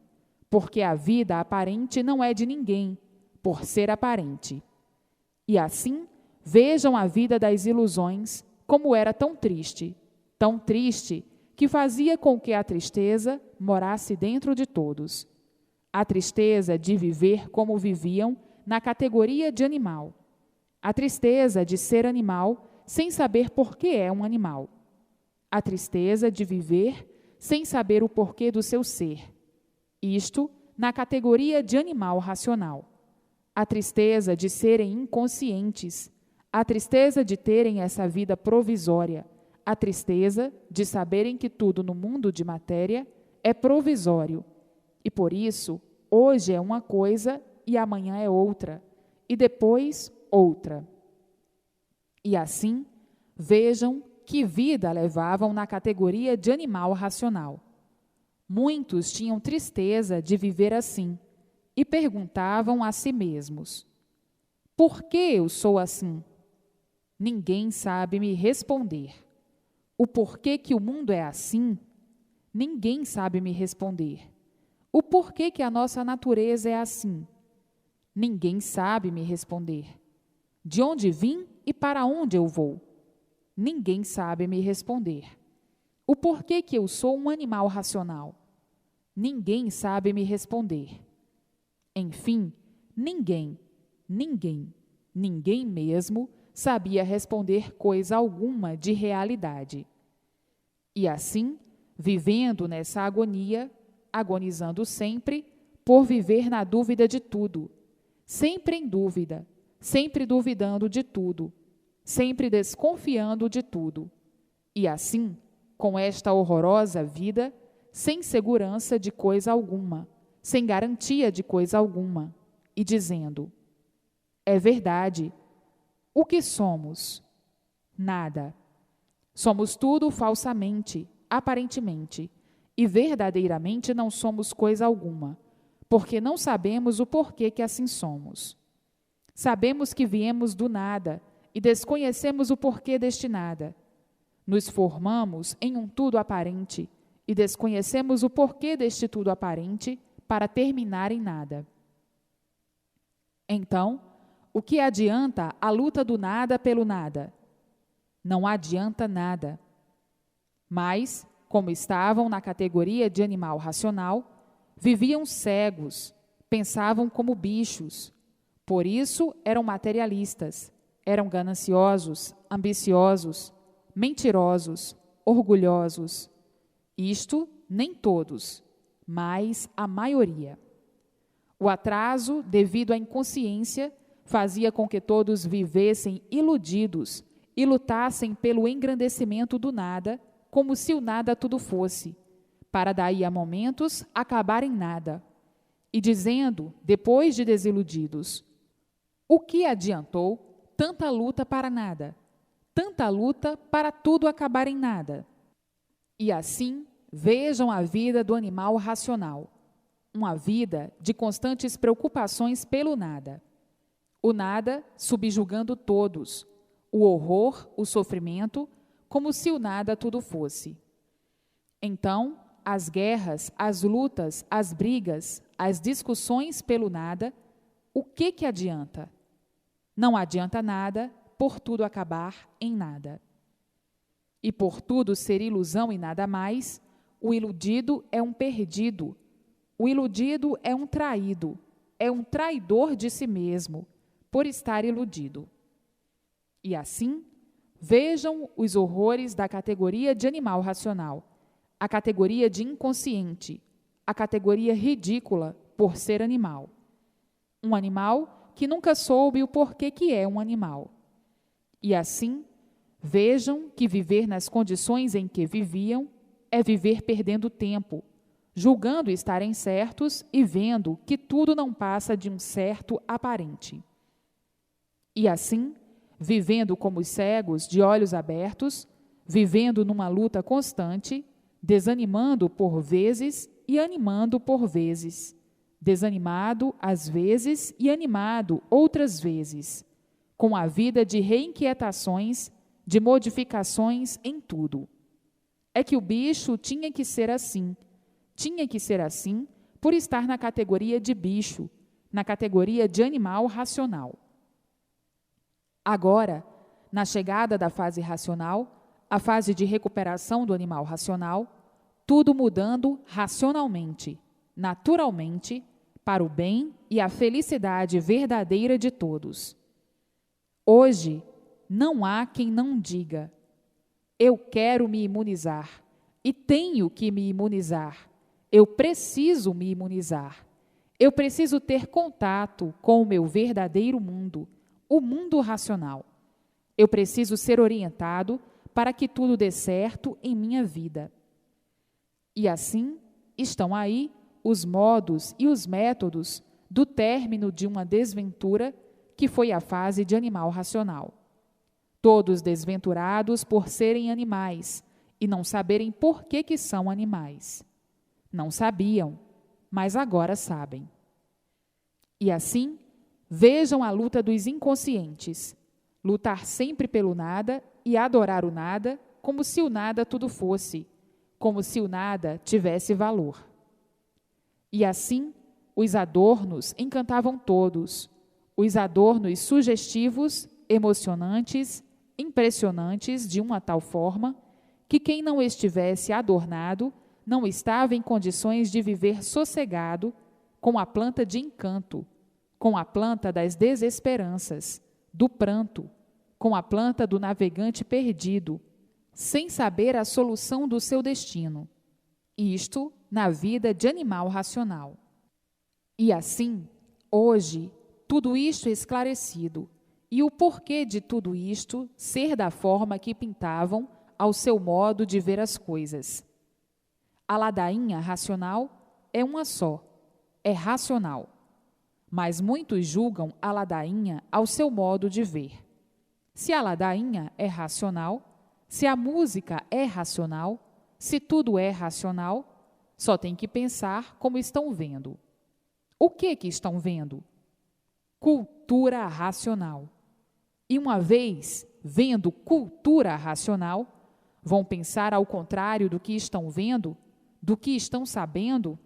porque a vida aparente não é de ninguém, por ser aparente. E assim, vejam a vida das ilusões, como era tão triste, que fazia com que a tristeza morasse dentro de todos. A tristeza de viver como viviam na categoria de animal. A tristeza de ser animal sem saber por que é um animal. A tristeza de viver sem saber o porquê do seu ser. Isto na categoria de animal racional. A tristeza de serem inconscientes. A tristeza de terem essa vida provisória. A tristeza de saberem que tudo no mundo de matéria é provisório. E por isso, hoje é uma coisa e amanhã é outra, e depois outra. E assim, vejam que vida levavam na categoria de animal racional. Muitos tinham tristeza de viver assim e perguntavam a si mesmos: por que eu sou assim? Ninguém sabe me responder. O porquê que o mundo é assim? Ninguém sabe me responder. O porquê que a nossa natureza é assim? Ninguém sabe me responder. De onde vim e para onde eu vou? Ninguém sabe me responder. O porquê que eu sou um animal racional? Ninguém sabe me responder. Enfim, ninguém mesmo sabia responder coisa alguma de realidade. E assim, vivendo nessa agonia, agonizando sempre, por viver na dúvida de tudo, sempre em dúvida, sempre duvidando de tudo, sempre desconfiando de tudo. E assim, com esta horrorosa vida, sem segurança de coisa alguma, sem garantia de coisa alguma, e dizendo: é verdade, o que somos? Nada. Somos tudo falsamente, aparentemente, e verdadeiramente não somos coisa alguma, porque não sabemos o porquê que assim somos. Sabemos que viemos do nada e desconhecemos o porquê deste nada. Nos formamos em um tudo aparente e desconhecemos o porquê deste tudo aparente para terminar em nada. Então, o que adianta a luta do nada pelo nada? Não adianta nada. Mas, como estavam na categoria de animal racional, viviam cegos, pensavam como bichos. Por isso eram materialistas, Eram gananciosos, ambiciosos, mentirosos, orgulhosos. Isto, nem todos, mas a maioria. O atraso, devido à inconsciência, fazia com que todos vivessem iludidos e lutassem pelo engrandecimento do nada, como se o nada tudo fosse, para daí a momentos acabar em nada. E dizendo, depois de desiludidos: o que adiantou tanta luta para nada? Tanta luta para tudo acabar em nada. E assim, vejam a vida do animal racional. Uma vida de constantes preocupações pelo nada. O nada subjugando todos, o horror, o sofrimento, como se o nada tudo fosse. Então, as guerras, as lutas, as brigas, as discussões pelo nada, o que adianta? Não adianta nada, por tudo acabar em nada. E por tudo ser ilusão e nada mais, o iludido é um perdido, o iludido é um traidor de si mesmo, por estar iludido. E assim, vejam os horrores da categoria de animal racional, a categoria de inconsciente, a categoria ridícula por ser animal. Um animal que nunca soube o porquê que é um animal. E assim, vejam que viver nas condições em que viviam é viver perdendo tempo, julgando estarem certos e vendo que tudo não passa de um certo aparente. E assim, vivendo como os cegos, de olhos abertos, vivendo numa luta constante, desanimando por vezes e animando por vezes, desanimado às vezes e animado outras vezes, com a vida de reinquietações, de modificações em tudo. É que o bicho tinha que ser assim por estar na categoria de bicho, na categoria de animal racional. Agora, na chegada da fase racional, a fase de recuperação do animal racional, tudo mudando racionalmente, naturalmente, para o bem e a felicidade verdadeira de todos. Hoje, não há quem não diga: eu quero me imunizar e tenho que me imunizar. Eu preciso me imunizar. Eu preciso ter contato com o meu verdadeiro mundo, o mundo racional. Eu preciso ser orientado para que tudo dê certo em minha vida. E assim estão aí os modos e os métodos do término de uma desventura que foi a fase de animal racional. Todos desventurados por serem animais e não saberem por que são animais. Não sabiam, mas agora sabem. E assim, vejam a luta dos inconscientes, lutar sempre pelo nada e adorar o nada como se o nada tudo fosse, como se o nada tivesse valor. E assim, os adornos encantavam todos, os adornos sugestivos, emocionantes, impressionantes de uma tal forma que quem não estivesse adornado não estava em condições de viver sossegado com a planta de encanto, com a planta das desesperanças, do pranto, com a planta do navegante perdido, sem saber a solução do seu destino. Isto na vida de animal racional. E assim, hoje, tudo isto esclarecido, e o porquê de tudo isto ser da forma que pintavam ao seu modo de ver as coisas. A ladainha racional é uma só, é racional. Mas muitos julgam a ladainha ao seu modo de ver. Se a ladainha é racional, se a música é racional, se tudo é racional, só tem que pensar como estão vendo. O que estão vendo? Cultura racional. E uma vez vendo cultura racional, vão pensar ao contrário do que estão vendo, do que estão sabendo?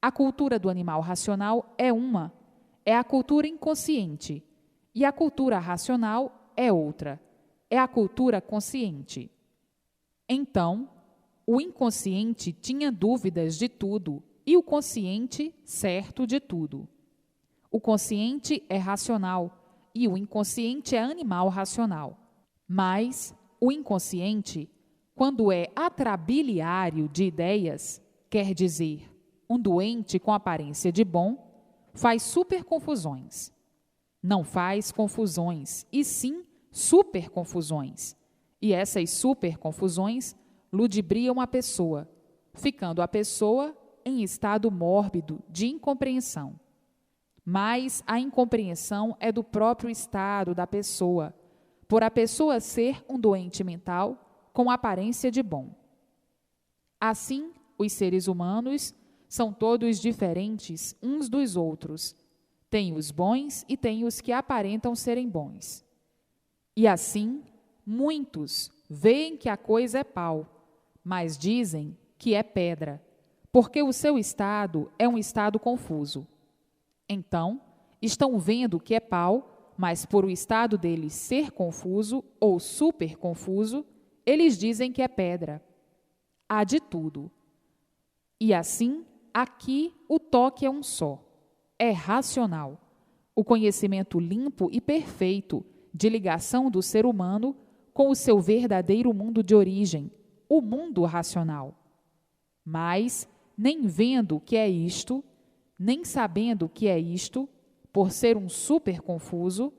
A cultura do animal racional é a cultura inconsciente, e a cultura racional é outra, é a cultura consciente. Então, o inconsciente tinha dúvidas de tudo e o consciente certo de tudo. O consciente é racional e o inconsciente é animal racional. Mas o inconsciente, quando é atrabiliário de ideias, quer dizer, um doente com aparência de bom, faz superconfusões. Não faz confusões, e sim superconfusões. E essas superconfusões ludibriam a pessoa, ficando a pessoa em estado mórbido de incompreensão. Mas a incompreensão é do próprio estado da pessoa, por a pessoa ser um doente mental com aparência de bom. Assim, os seres humanos são todos diferentes uns dos outros. Tem os bons e tem os que aparentam serem bons. E assim, muitos veem que a coisa é pau, mas dizem que é pedra, porque o seu estado é um estado confuso. Então, estão vendo que é pau, mas por o estado deles ser confuso ou superconfuso, eles dizem que é pedra. Há de tudo. E assim, aqui o toque é um só. É racional. O conhecimento limpo e perfeito de ligação do ser humano com o seu verdadeiro mundo de origem, o mundo racional. Mas, nem vendo o que é isto, nem sabendo o que é isto, por ser um super confuso,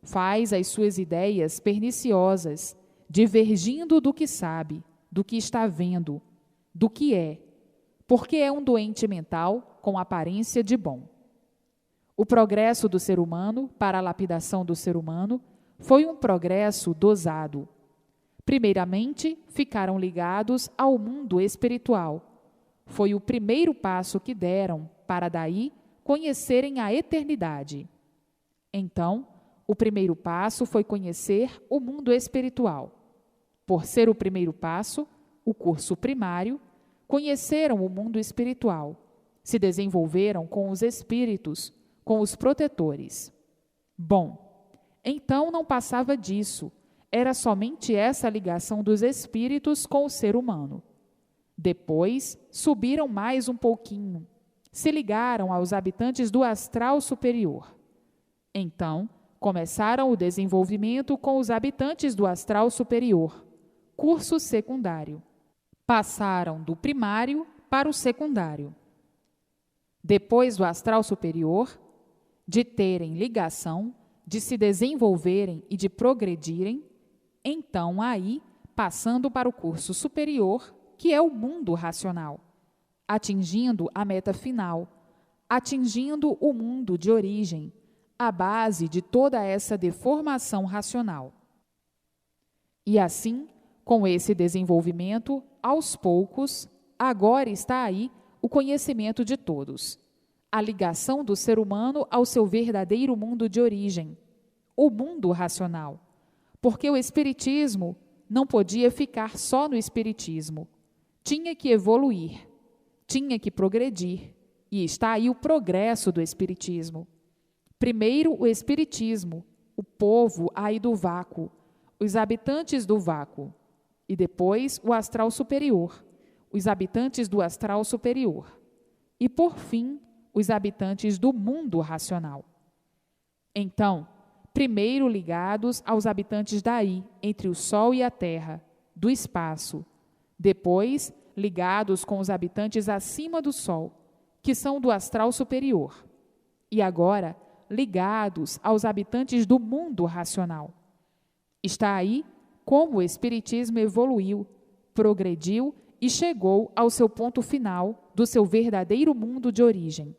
faz as suas ideias perniciosas, divergindo do que sabe, do que está vendo, do que é, porque é um doente mental com aparência de bom. O progresso do ser humano para a lapidação do ser humano foi um progresso dosado. Primeiramente, ficaram ligados ao mundo espiritual. Foi o primeiro passo que deram para daí conhecerem a eternidade. Então, o primeiro passo foi conhecer o mundo espiritual. Por ser o primeiro passo, o curso primário, conheceram o mundo espiritual, se desenvolveram com os espíritos, com os protetores. Bom, então não passava disso, era somente essa ligação dos espíritos com o ser humano. Depois, subiram mais um pouquinho, se ligaram aos habitantes do astral superior. Então, começaram o desenvolvimento com os habitantes do astral superior, curso secundário. Passaram do primário para o secundário. Depois do astral superior, de terem ligação, de se desenvolverem e de progredirem, então aí, passando para o curso superior, que é o mundo racional, atingindo a meta final, atingindo o mundo de origem, a base de toda essa deformação racional. E assim, com esse desenvolvimento, aos poucos, agora está aí o conhecimento de todos, a ligação do ser humano ao seu verdadeiro mundo de origem, o mundo racional, porque o espiritismo não podia ficar só no espiritismo, tinha que evoluir, tinha que progredir, e está aí o progresso do espiritismo. Primeiro o espiritismo, o povo aí do vácuo, os habitantes do vácuo, e depois o astral superior, os habitantes do astral superior, e por fim os habitantes do mundo racional. Então, primeiro ligados aos habitantes daí, entre o Sol e a Terra, do espaço, depois ligados com os habitantes acima do Sol, que são do astral superior, e agora ligados aos habitantes do mundo racional. Está aí como o espiritismo evoluiu, progrediu e chegou ao seu ponto final do seu verdadeiro mundo de origem.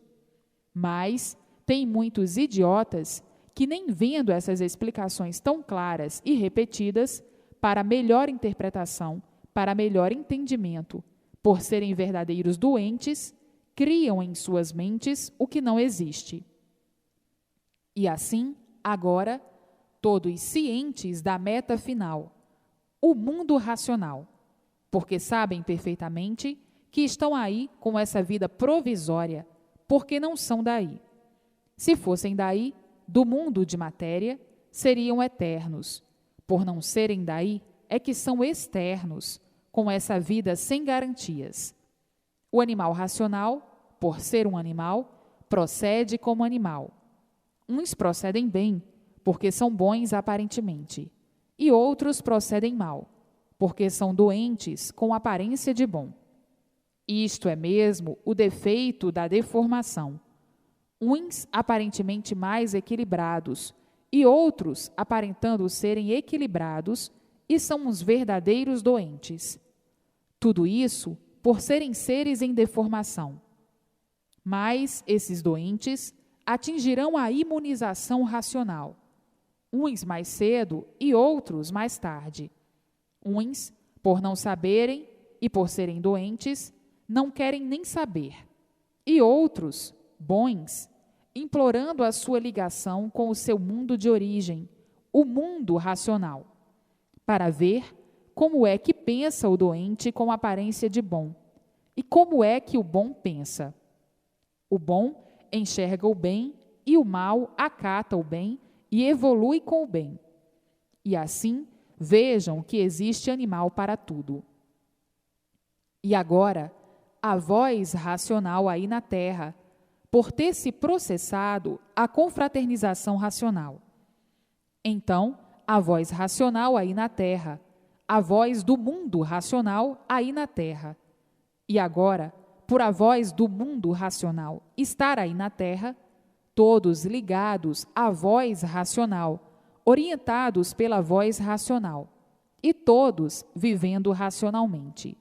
Mas tem muitos idiotas que, nem vendo essas explicações tão claras e repetidas, para melhor interpretação, para melhor entendimento, por serem verdadeiros doentes, criam em suas mentes o que não existe. E assim, agora, todos cientes da meta final, o mundo racional, porque sabem perfeitamente que estão aí com essa vida provisória, porque não são daí. Se fossem daí, do mundo de matéria, seriam eternos. Por não serem daí, é que são externos, com essa vida sem garantias. O animal racional, por ser um animal, procede como animal. Uns procedem bem, porque são bons aparentemente, e outros procedem mal, porque são doentes com aparência de bom. Isto é mesmo o defeito da deformação. Uns aparentemente mais equilibrados, e outros aparentando serem equilibrados, e são os verdadeiros doentes. Tudo isso por serem seres em deformação. Mas esses doentes atingirão a imunização racional, uns mais cedo e outros mais tarde. Uns, por não saberem e por serem doentes, não querem nem saber, e outros, bons, implorando a sua ligação com o seu mundo de origem, o mundo racional, para ver como é que pensa o doente com aparência de bom, e como é que o bom pensa. O bom enxerga o bem, e o mal acata o bem e evolui com o bem. E assim, vejam que existe animal para tudo. E agora, a voz racional aí na Terra, por ter se processado a confraternização racional. Então, a voz racional aí na Terra, a voz do mundo racional aí na Terra. E agora, por a voz do mundo racional estar aí na Terra, todos ligados à voz racional, orientados pela voz racional, e todos vivendo racionalmente.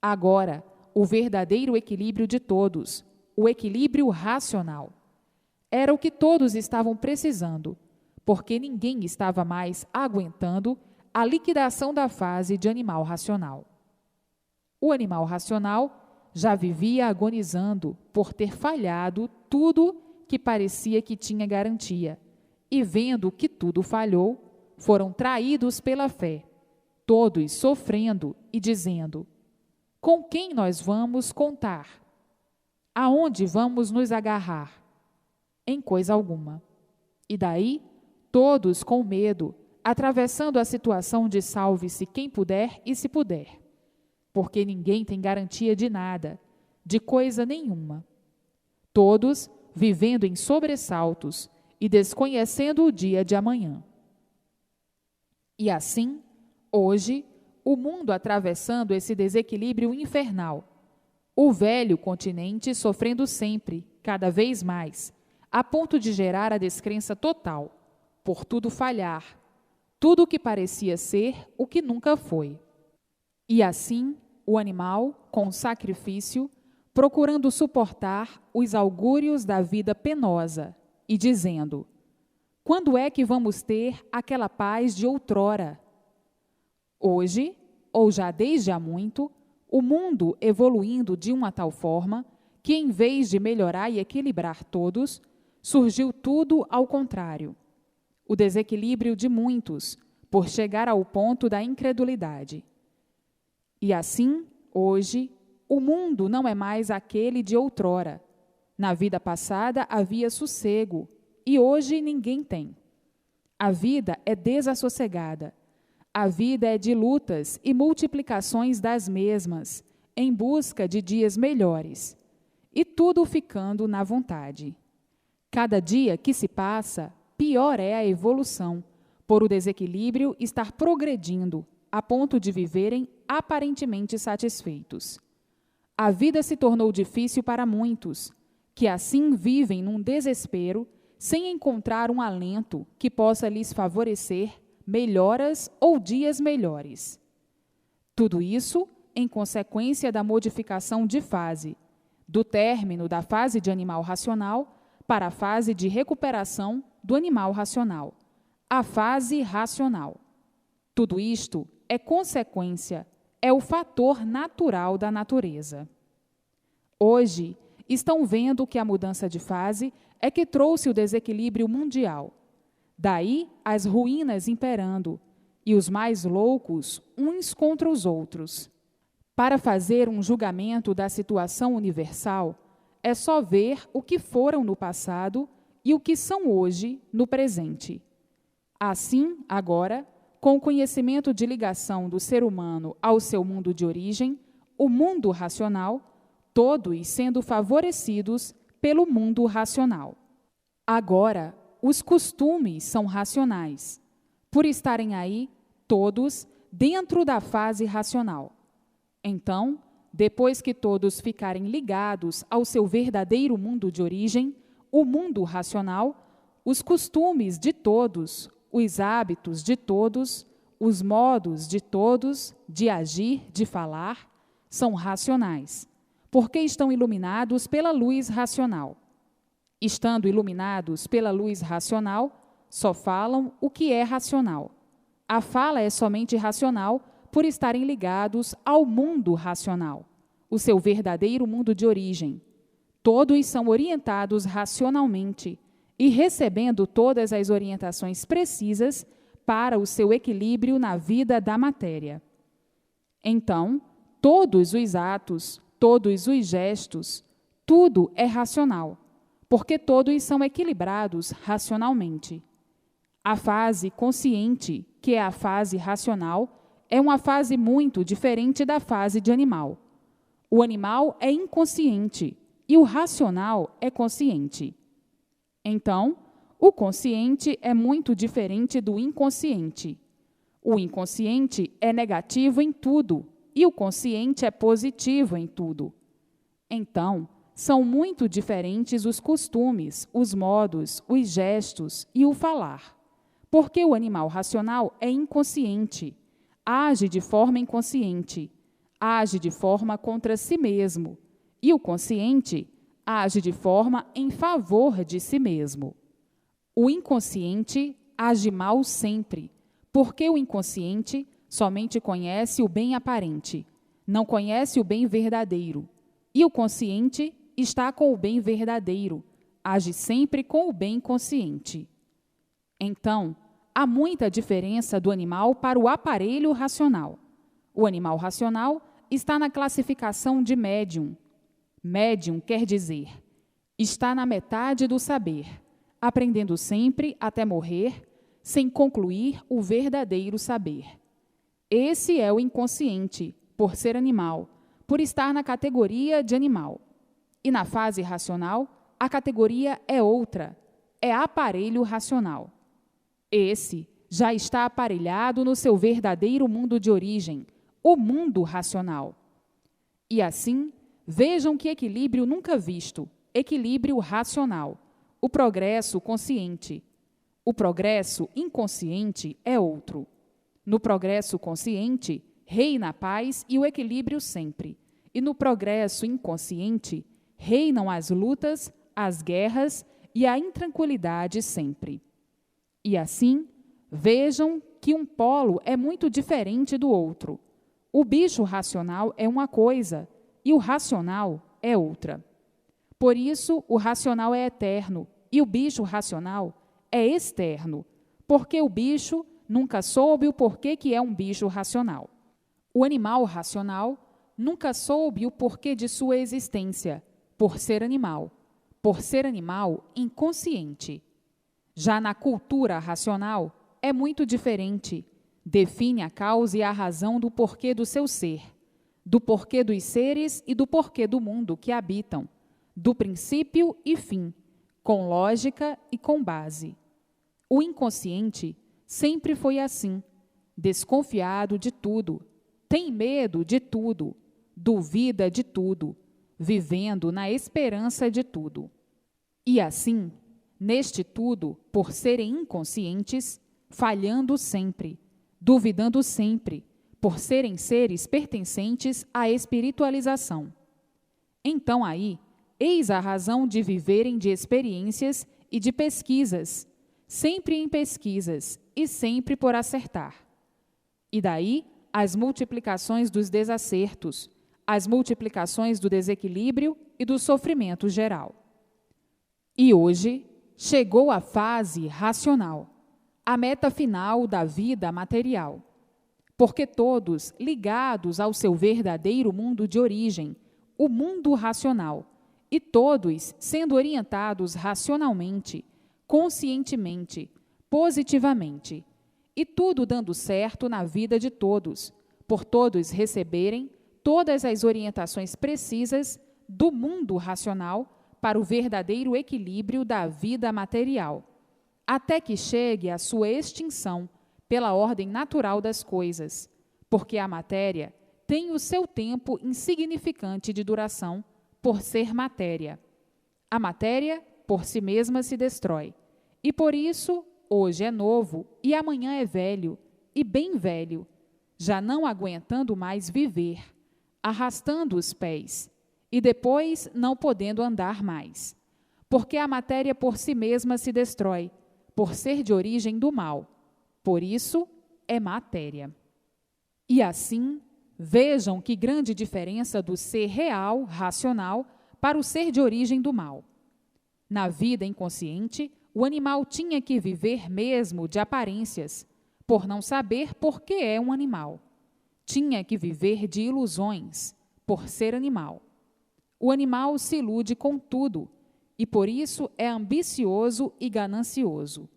Agora, o verdadeiro equilíbrio de todos, o equilíbrio racional. Era o que todos estavam precisando, porque ninguém estava mais aguentando a liquidação da fase de animal racional. O animal racional já vivia agonizando por ter falhado tudo que parecia que tinha garantia, e vendo que tudo falhou, foram traídos pela fé, todos sofrendo e dizendo: com quem nós vamos contar? Aonde vamos nos agarrar? Em coisa alguma. E daí, todos com medo, atravessando a situação de salve-se quem puder e se puder, porque ninguém tem garantia de nada, de coisa nenhuma. Todos vivendo em sobressaltos e desconhecendo o dia de amanhã. E assim, hoje, o mundo atravessando esse desequilíbrio infernal, o velho continente sofrendo sempre, cada vez mais, a ponto de gerar a descrença total, por tudo falhar, tudo o que parecia ser o que nunca foi. E assim, o animal, com sacrifício, procurando suportar os augúrios da vida penosa e dizendo: quando é que vamos ter aquela paz de outrora? Hoje, ou já desde há muito, o mundo evoluindo de uma tal forma que, em vez de melhorar e equilibrar todos, surgiu tudo ao contrário. O desequilíbrio de muitos, por chegar ao ponto da incredulidade. E assim, hoje, o mundo não é mais aquele de outrora. Na vida passada havia sossego, e hoje ninguém tem. A vida é desassossegada. A vida é de lutas e multiplicações das mesmas, em busca de dias melhores, e tudo ficando na vontade. Cada dia que se passa, pior é a evolução, por o desequilíbrio estar progredindo, a ponto de viverem aparentemente satisfeitos. A vida se tornou difícil para muitos, que assim vivem num desespero, sem encontrar um alento que possa lhes favorecer melhoras ou dias melhores. Tudo isso em consequência da modificação de fase, do término da fase de animal racional para a fase de recuperação do animal racional, a fase racional. Tudo isto é consequência, é o fator natural da natureza. Hoje, estão vendo que a mudança de fase é que trouxe o desequilíbrio mundial. Daí as ruínas imperando, e os mais loucos uns contra os outros. Para fazer um julgamento da situação universal, é só ver o que foram no passado e o que são hoje no presente. Assim, agora, com o conhecimento de ligação do ser humano ao seu mundo de origem, o mundo racional, todos sendo favorecidos pelo mundo racional. Agora, os costumes são racionais, por estarem aí todos dentro da fase racional. Então, depois que todos ficarem ligados ao seu verdadeiro mundo de origem, o mundo racional, os costumes de todos, os hábitos de todos, os modos de todos de agir, de falar, são racionais, porque estão iluminados pela luz racional. Estando iluminados pela luz racional, só falam o que é racional. A fala é somente racional por estarem ligados ao mundo racional, o seu verdadeiro mundo de origem. Todos são orientados racionalmente e recebendo todas as orientações precisas para o seu equilíbrio na vida da matéria. Então, todos os atos, todos os gestos, tudo é racional, porque todos são equilibrados racionalmente. A fase consciente, que é a fase racional, é uma fase muito diferente da fase de animal. O animal é inconsciente e o racional é consciente. Então, o consciente é muito diferente do inconsciente. O inconsciente é negativo em tudo e o consciente é positivo em tudo. Então, são muito diferentes os costumes, os modos, os gestos e o falar. Porque o animal racional é inconsciente, age de forma inconsciente, age de forma contra si mesmo, e o consciente age de forma em favor de si mesmo. O inconsciente age mal sempre, porque o inconsciente somente conhece o bem aparente, não conhece o bem verdadeiro, e o consciente está com o bem verdadeiro, age sempre com o bem consciente. Então, há muita diferença do animal para o aparelho racional. O animal racional está na classificação de médium. Médium quer dizer, está na metade do saber, aprendendo sempre até morrer, sem concluir o verdadeiro saber. Esse é o inconsciente, por ser animal, por estar na categoria de animal. E na fase racional, a categoria é outra, é aparelho racional. Esse já está aparelhado no seu verdadeiro mundo de origem, o mundo racional. E assim, vejam que equilíbrio nunca visto, equilíbrio racional, o progresso consciente. O progresso inconsciente é outro. No progresso consciente, reina a paz e o equilíbrio sempre. E no progresso inconsciente, reinam as lutas, as guerras e a intranquilidade sempre. E assim, vejam que um polo é muito diferente do outro. O bicho racional é uma coisa e o racional é outra. Por isso, o racional é eterno e o bicho racional é externo, porque o bicho nunca soube o porquê que é um bicho racional. O animal racional nunca soube o porquê de sua existência, por ser animal inconsciente. Já na cultura racional, é muito diferente. Define a causa e a razão do porquê do seu ser, do porquê dos seres e do porquê do mundo que habitam, do princípio e fim, com lógica e com base. O inconsciente sempre foi assim, desconfiado de tudo, tem medo de tudo, duvida de tudo, vivendo na esperança de tudo. E assim, neste tudo, por serem inconscientes, falhando sempre, duvidando sempre, por serem seres pertencentes à espiritualização. Então aí, eis a razão de viverem de experiências e de pesquisas, sempre em pesquisas e sempre por acertar. E daí, as multiplicações dos desacertos, as multiplicações do desequilíbrio e do sofrimento geral. E hoje chegou a fase racional, a meta final da vida material, porque todos ligados ao seu verdadeiro mundo de origem, o mundo racional, e todos sendo orientados racionalmente, conscientemente, positivamente, e tudo dando certo na vida de todos, por todos receberem todas as orientações precisas do mundo racional para o verdadeiro equilíbrio da vida material, até que chegue à sua extinção pela ordem natural das coisas, porque a matéria tem o seu tempo insignificante de duração por ser matéria. A matéria, por si mesma, se destrói, e por isso hoje é novo e amanhã é velho, e bem velho, já não aguentando mais viver, arrastando os pés, e depois não podendo andar mais. Porque a matéria por si mesma se destrói, por ser de origem do mal. Por isso é matéria. E assim, vejam que grande diferença do ser real, racional, para o ser de origem do mal. Na vida inconsciente, o animal tinha que viver mesmo de aparências, por não saber por que é um animal. Tinha que viver de ilusões, por ser animal. O animal se ilude com tudo, e por isso é ambicioso e ganancioso.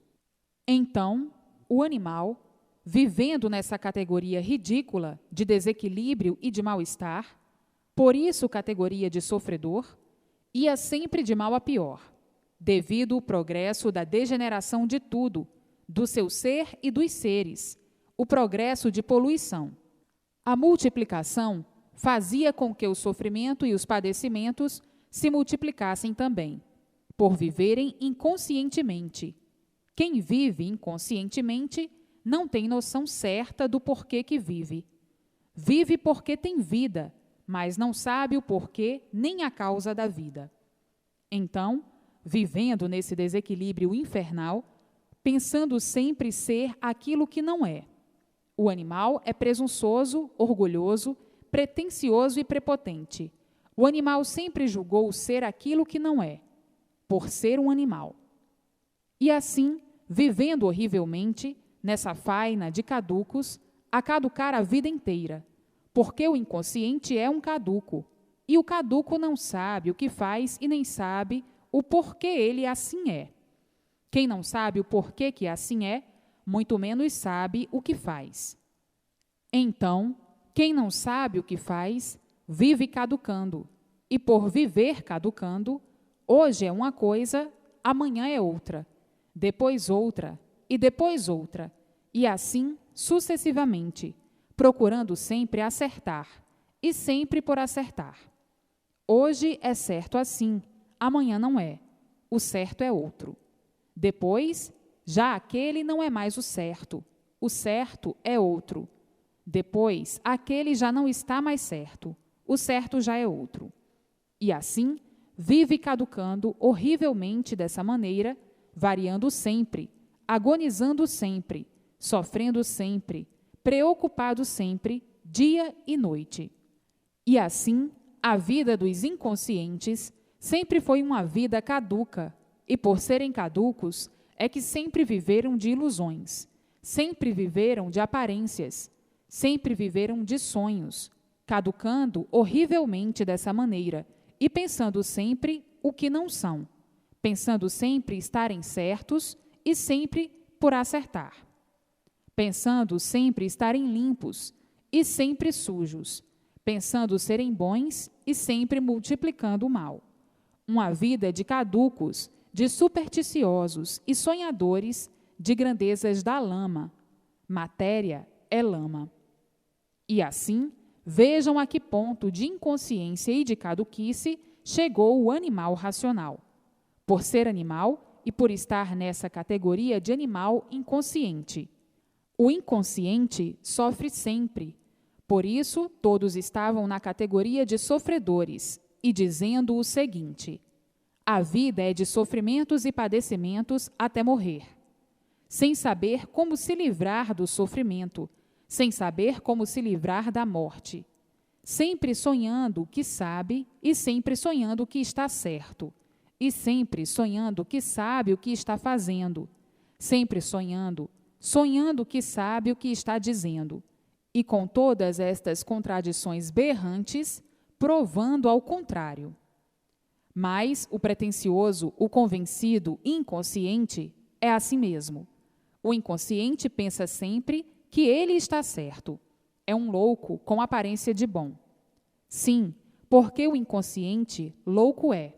Então, o animal, vivendo nessa categoria ridícula de desequilíbrio e de mal-estar, por isso categoria de sofredor, ia sempre de mal a pior, devido ao progresso da degeneração de tudo, do seu ser e dos seres, o progresso de poluição. A multiplicação fazia com que o sofrimento e os padecimentos se multiplicassem também, por viverem inconscientemente. Quem vive inconscientemente não tem noção certa do porquê que vive. Vive porque tem vida, mas não sabe o porquê nem a causa da vida. Então, vivendo nesse desequilíbrio infernal, pensando sempre ser aquilo que não é. O animal é presunçoso, orgulhoso, pretensioso e prepotente. O animal sempre julgou ser aquilo que não é, por ser um animal. E assim, vivendo horrivelmente, nessa faina de caducos, a caducar a vida inteira, porque o inconsciente é um caduco, e o caduco não sabe o que faz e nem sabe o porquê ele assim é. Quem não sabe o porquê que assim é, muito menos sabe o que faz. Então, quem não sabe o que faz, vive caducando, e por viver caducando, hoje é uma coisa, amanhã é outra, depois outra, e depois outra, e assim sucessivamente, procurando sempre acertar, e sempre por acertar. Hoje é certo assim, amanhã não é, o certo é outro. Depois, já aquele não é mais o certo é outro. Depois, aquele já não está mais certo, o certo já é outro. E assim, vive caducando horrivelmente dessa maneira, variando sempre, agonizando sempre, sofrendo sempre, preocupado sempre, dia e noite. E assim, a vida dos inconscientes sempre foi uma vida caduca, e por serem caducos, é que sempre viveram de ilusões, sempre viveram de aparências, sempre viveram de sonhos, caducando horrivelmente dessa maneira e pensando sempre o que não são, pensando sempre estarem certos e sempre por acertar, pensando sempre estarem limpos e sempre sujos, pensando serem bons e sempre multiplicando o mal. Uma vida de caducos, de supersticiosos e sonhadores de grandezas da lama. Matéria é lama. E assim, vejam a que ponto de inconsciência e de caduquice chegou o animal racional. Por ser animal e por estar nessa categoria de animal inconsciente. O inconsciente sofre sempre. Por isso, todos estavam na categoria de sofredores e dizendo o seguinte: a vida é de sofrimentos e padecimentos até morrer, sem saber como se livrar do sofrimento, sem saber como se livrar da morte, sempre sonhando que sabe e sempre sonhando que está certo, e sempre sonhando que sabe o que está fazendo, sempre sonhando que sabe o que está dizendo, e com todas estas contradições berrantes, provando ao contrário. Mas o pretensioso, o convencido, inconsciente, é assim mesmo. O inconsciente pensa sempre que ele está certo. É um louco com aparência de bom. Sim, porque o inconsciente louco é.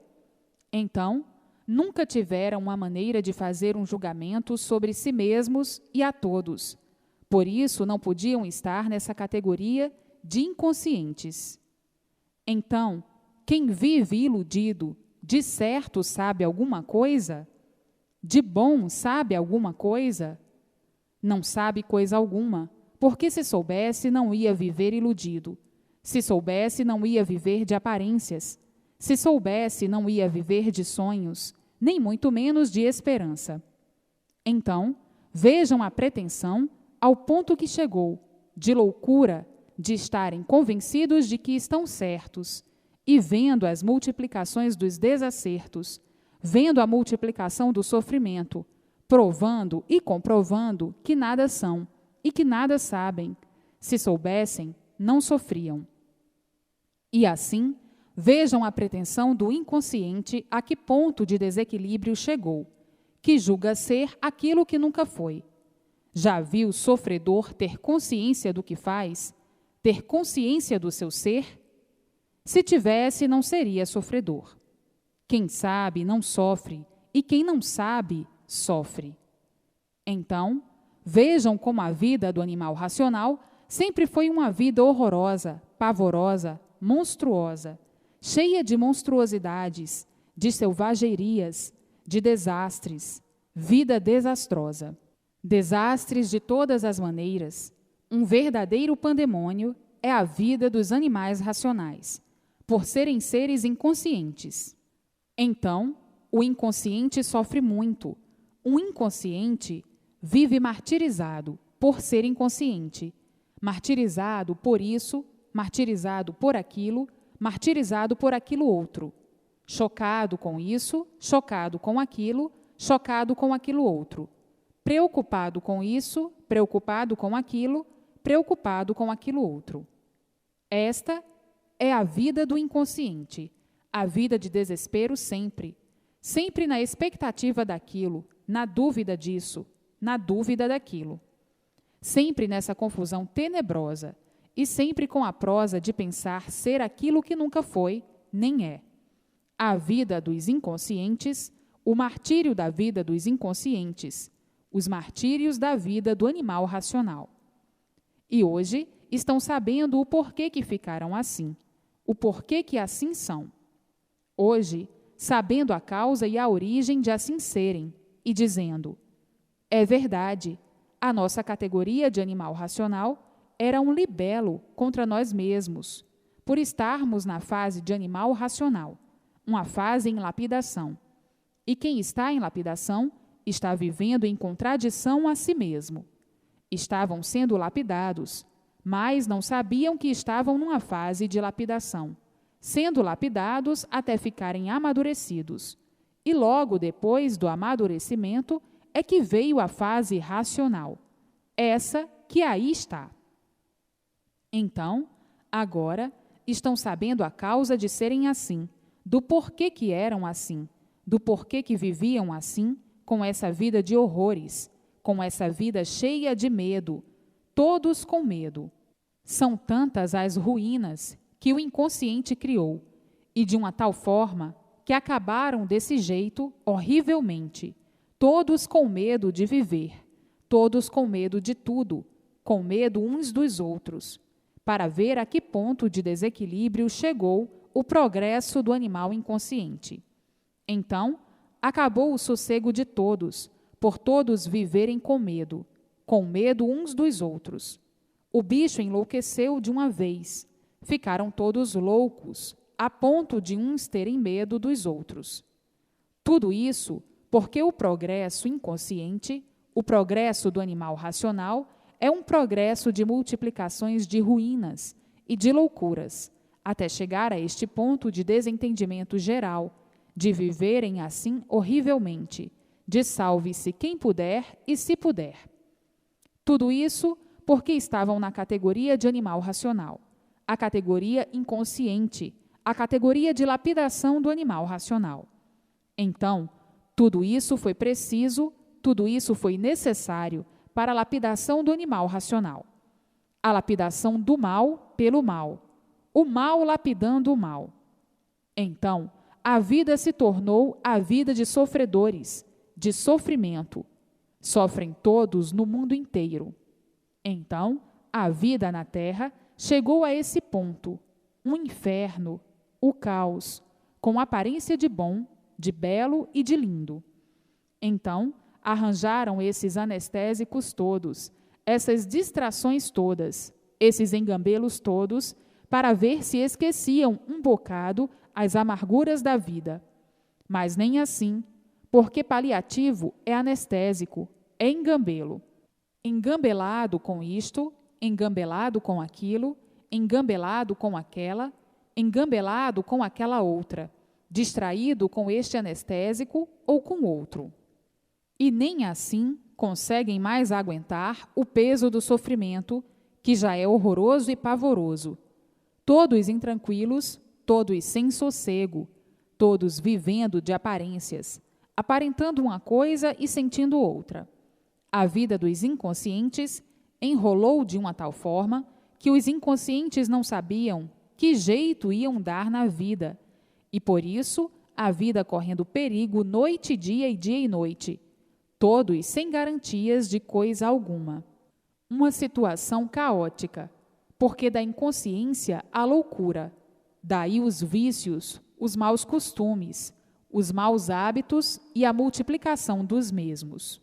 Então, nunca tiveram uma maneira de fazer um julgamento sobre si mesmos e a todos. Por isso, não podiam estar nessa categoria de inconscientes. Então, quem vive iludido, de certo sabe alguma coisa? De bom sabe alguma coisa? Não sabe coisa alguma, porque se soubesse, não ia viver iludido. Se soubesse, não ia viver de aparências. Se soubesse, não ia viver de sonhos, nem muito menos de esperança. Então, vejam a pretensão ao ponto que chegou, de loucura, de estarem convencidos de que estão certos, e vendo as multiplicações dos desacertos, vendo a multiplicação do sofrimento, provando e comprovando que nada são e que nada sabem. Se soubessem, não sofriam. E assim, vejam a pretensão do inconsciente a que ponto de desequilíbrio chegou, que julga ser aquilo que nunca foi. Já viu o sofredor ter consciência do que faz? Ter consciência do seu ser? Se tivesse, não seria sofredor. Quem sabe não sofre, e quem não sabe, sofre. Então, vejam como a vida do animal racional sempre foi uma vida horrorosa, pavorosa, monstruosa, cheia de monstruosidades, de selvagerias, de desastres, vida desastrosa. Desastres de todas as maneiras. Um verdadeiro pandemônio é a vida dos animais racionais, por serem seres inconscientes. Então, o inconsciente sofre muito. O inconsciente vive martirizado por ser inconsciente, martirizado por isso, martirizado por aquilo outro, chocado com isso, chocado com aquilo outro, preocupado com isso, preocupado com aquilo outro. Esta é a vida do inconsciente, a vida de desespero sempre, sempre na expectativa daquilo, na dúvida disso, na dúvida daquilo. Sempre nessa confusão tenebrosa e sempre com a prosa de pensar ser aquilo que nunca foi, nem é. A vida dos inconscientes, o martírio da vida dos inconscientes, os martírios da vida do animal racional. E hoje estão sabendo o porquê que ficaram assim, o porquê que assim são. Hoje, sabendo a causa e a origem de assim serem, e dizendo: é verdade, a nossa categoria de animal racional era um libelo contra nós mesmos, por estarmos na fase de animal racional, uma fase em lapidação. E quem está em lapidação está vivendo em contradição a si mesmo. Estavam sendo lapidados, mas não sabiam que estavam numa fase de lapidação, sendo lapidados até ficarem amadurecidos. E logo depois do amadurecimento é que veio a fase racional, essa que aí está. Então, agora, estão sabendo a causa de serem assim, do porquê que eram assim, do porquê que viviam assim, com essa vida de horrores, com essa vida cheia de medo, todos com medo. São tantas as ruínas que o inconsciente criou, e de uma tal forma que acabaram desse jeito horrivelmente, todos com medo de viver, todos com medo de tudo, com medo uns dos outros, para ver a que ponto de desequilíbrio chegou o progresso do animal inconsciente. Então, acabou o sossego de todos, por todos viverem com medo uns dos outros. O bicho enlouqueceu de uma vez, ficaram todos loucos, a ponto de uns terem medo dos outros. Tudo isso porque o progresso inconsciente, o progresso do animal racional, é um progresso de multiplicações de ruínas e de loucuras, até chegar a este ponto de desentendimento geral, de viverem assim horrivelmente, de salve-se quem puder e se puder. Tudo isso porque estavam na categoria de animal racional, a categoria inconsciente, a categoria de lapidação do animal racional. Então, tudo isso foi preciso, tudo isso foi necessário para a lapidação do animal racional. A lapidação do mal pelo mal, o mal lapidando o mal. Então, a vida se tornou a vida de sofredores, de sofrimento. Sofrem todos no mundo inteiro. Então, a vida na terra chegou a esse ponto, um inferno, o caos, com aparência de bom, de belo e de lindo. Então, arranjaram esses anestésicos todos, essas distrações todas, esses engambelos todos, para ver se esqueciam um bocado as amarguras da vida. Mas nem assim, porque paliativo é anestésico, é engambelo. Engambelado com isto, engambelado com aquilo, engambelado com aquela, engambelado com aquela outra, distraído com este anestésico ou com outro. E nem assim conseguem mais aguentar o peso do sofrimento, que já é horroroso e pavoroso. Todos intranquilos, todos sem sossego, todos vivendo de aparências, aparentando uma coisa e sentindo outra. A vida dos inconscientes enrolou de uma tal forma que os inconscientes não sabiam que jeito iam dar na vida, e por isso a vida correndo perigo noite e dia e noite, todos sem garantias de coisa alguma. Uma situação caótica, porque da inconsciência a loucura, daí os vícios, os maus costumes, os maus hábitos e a multiplicação dos mesmos.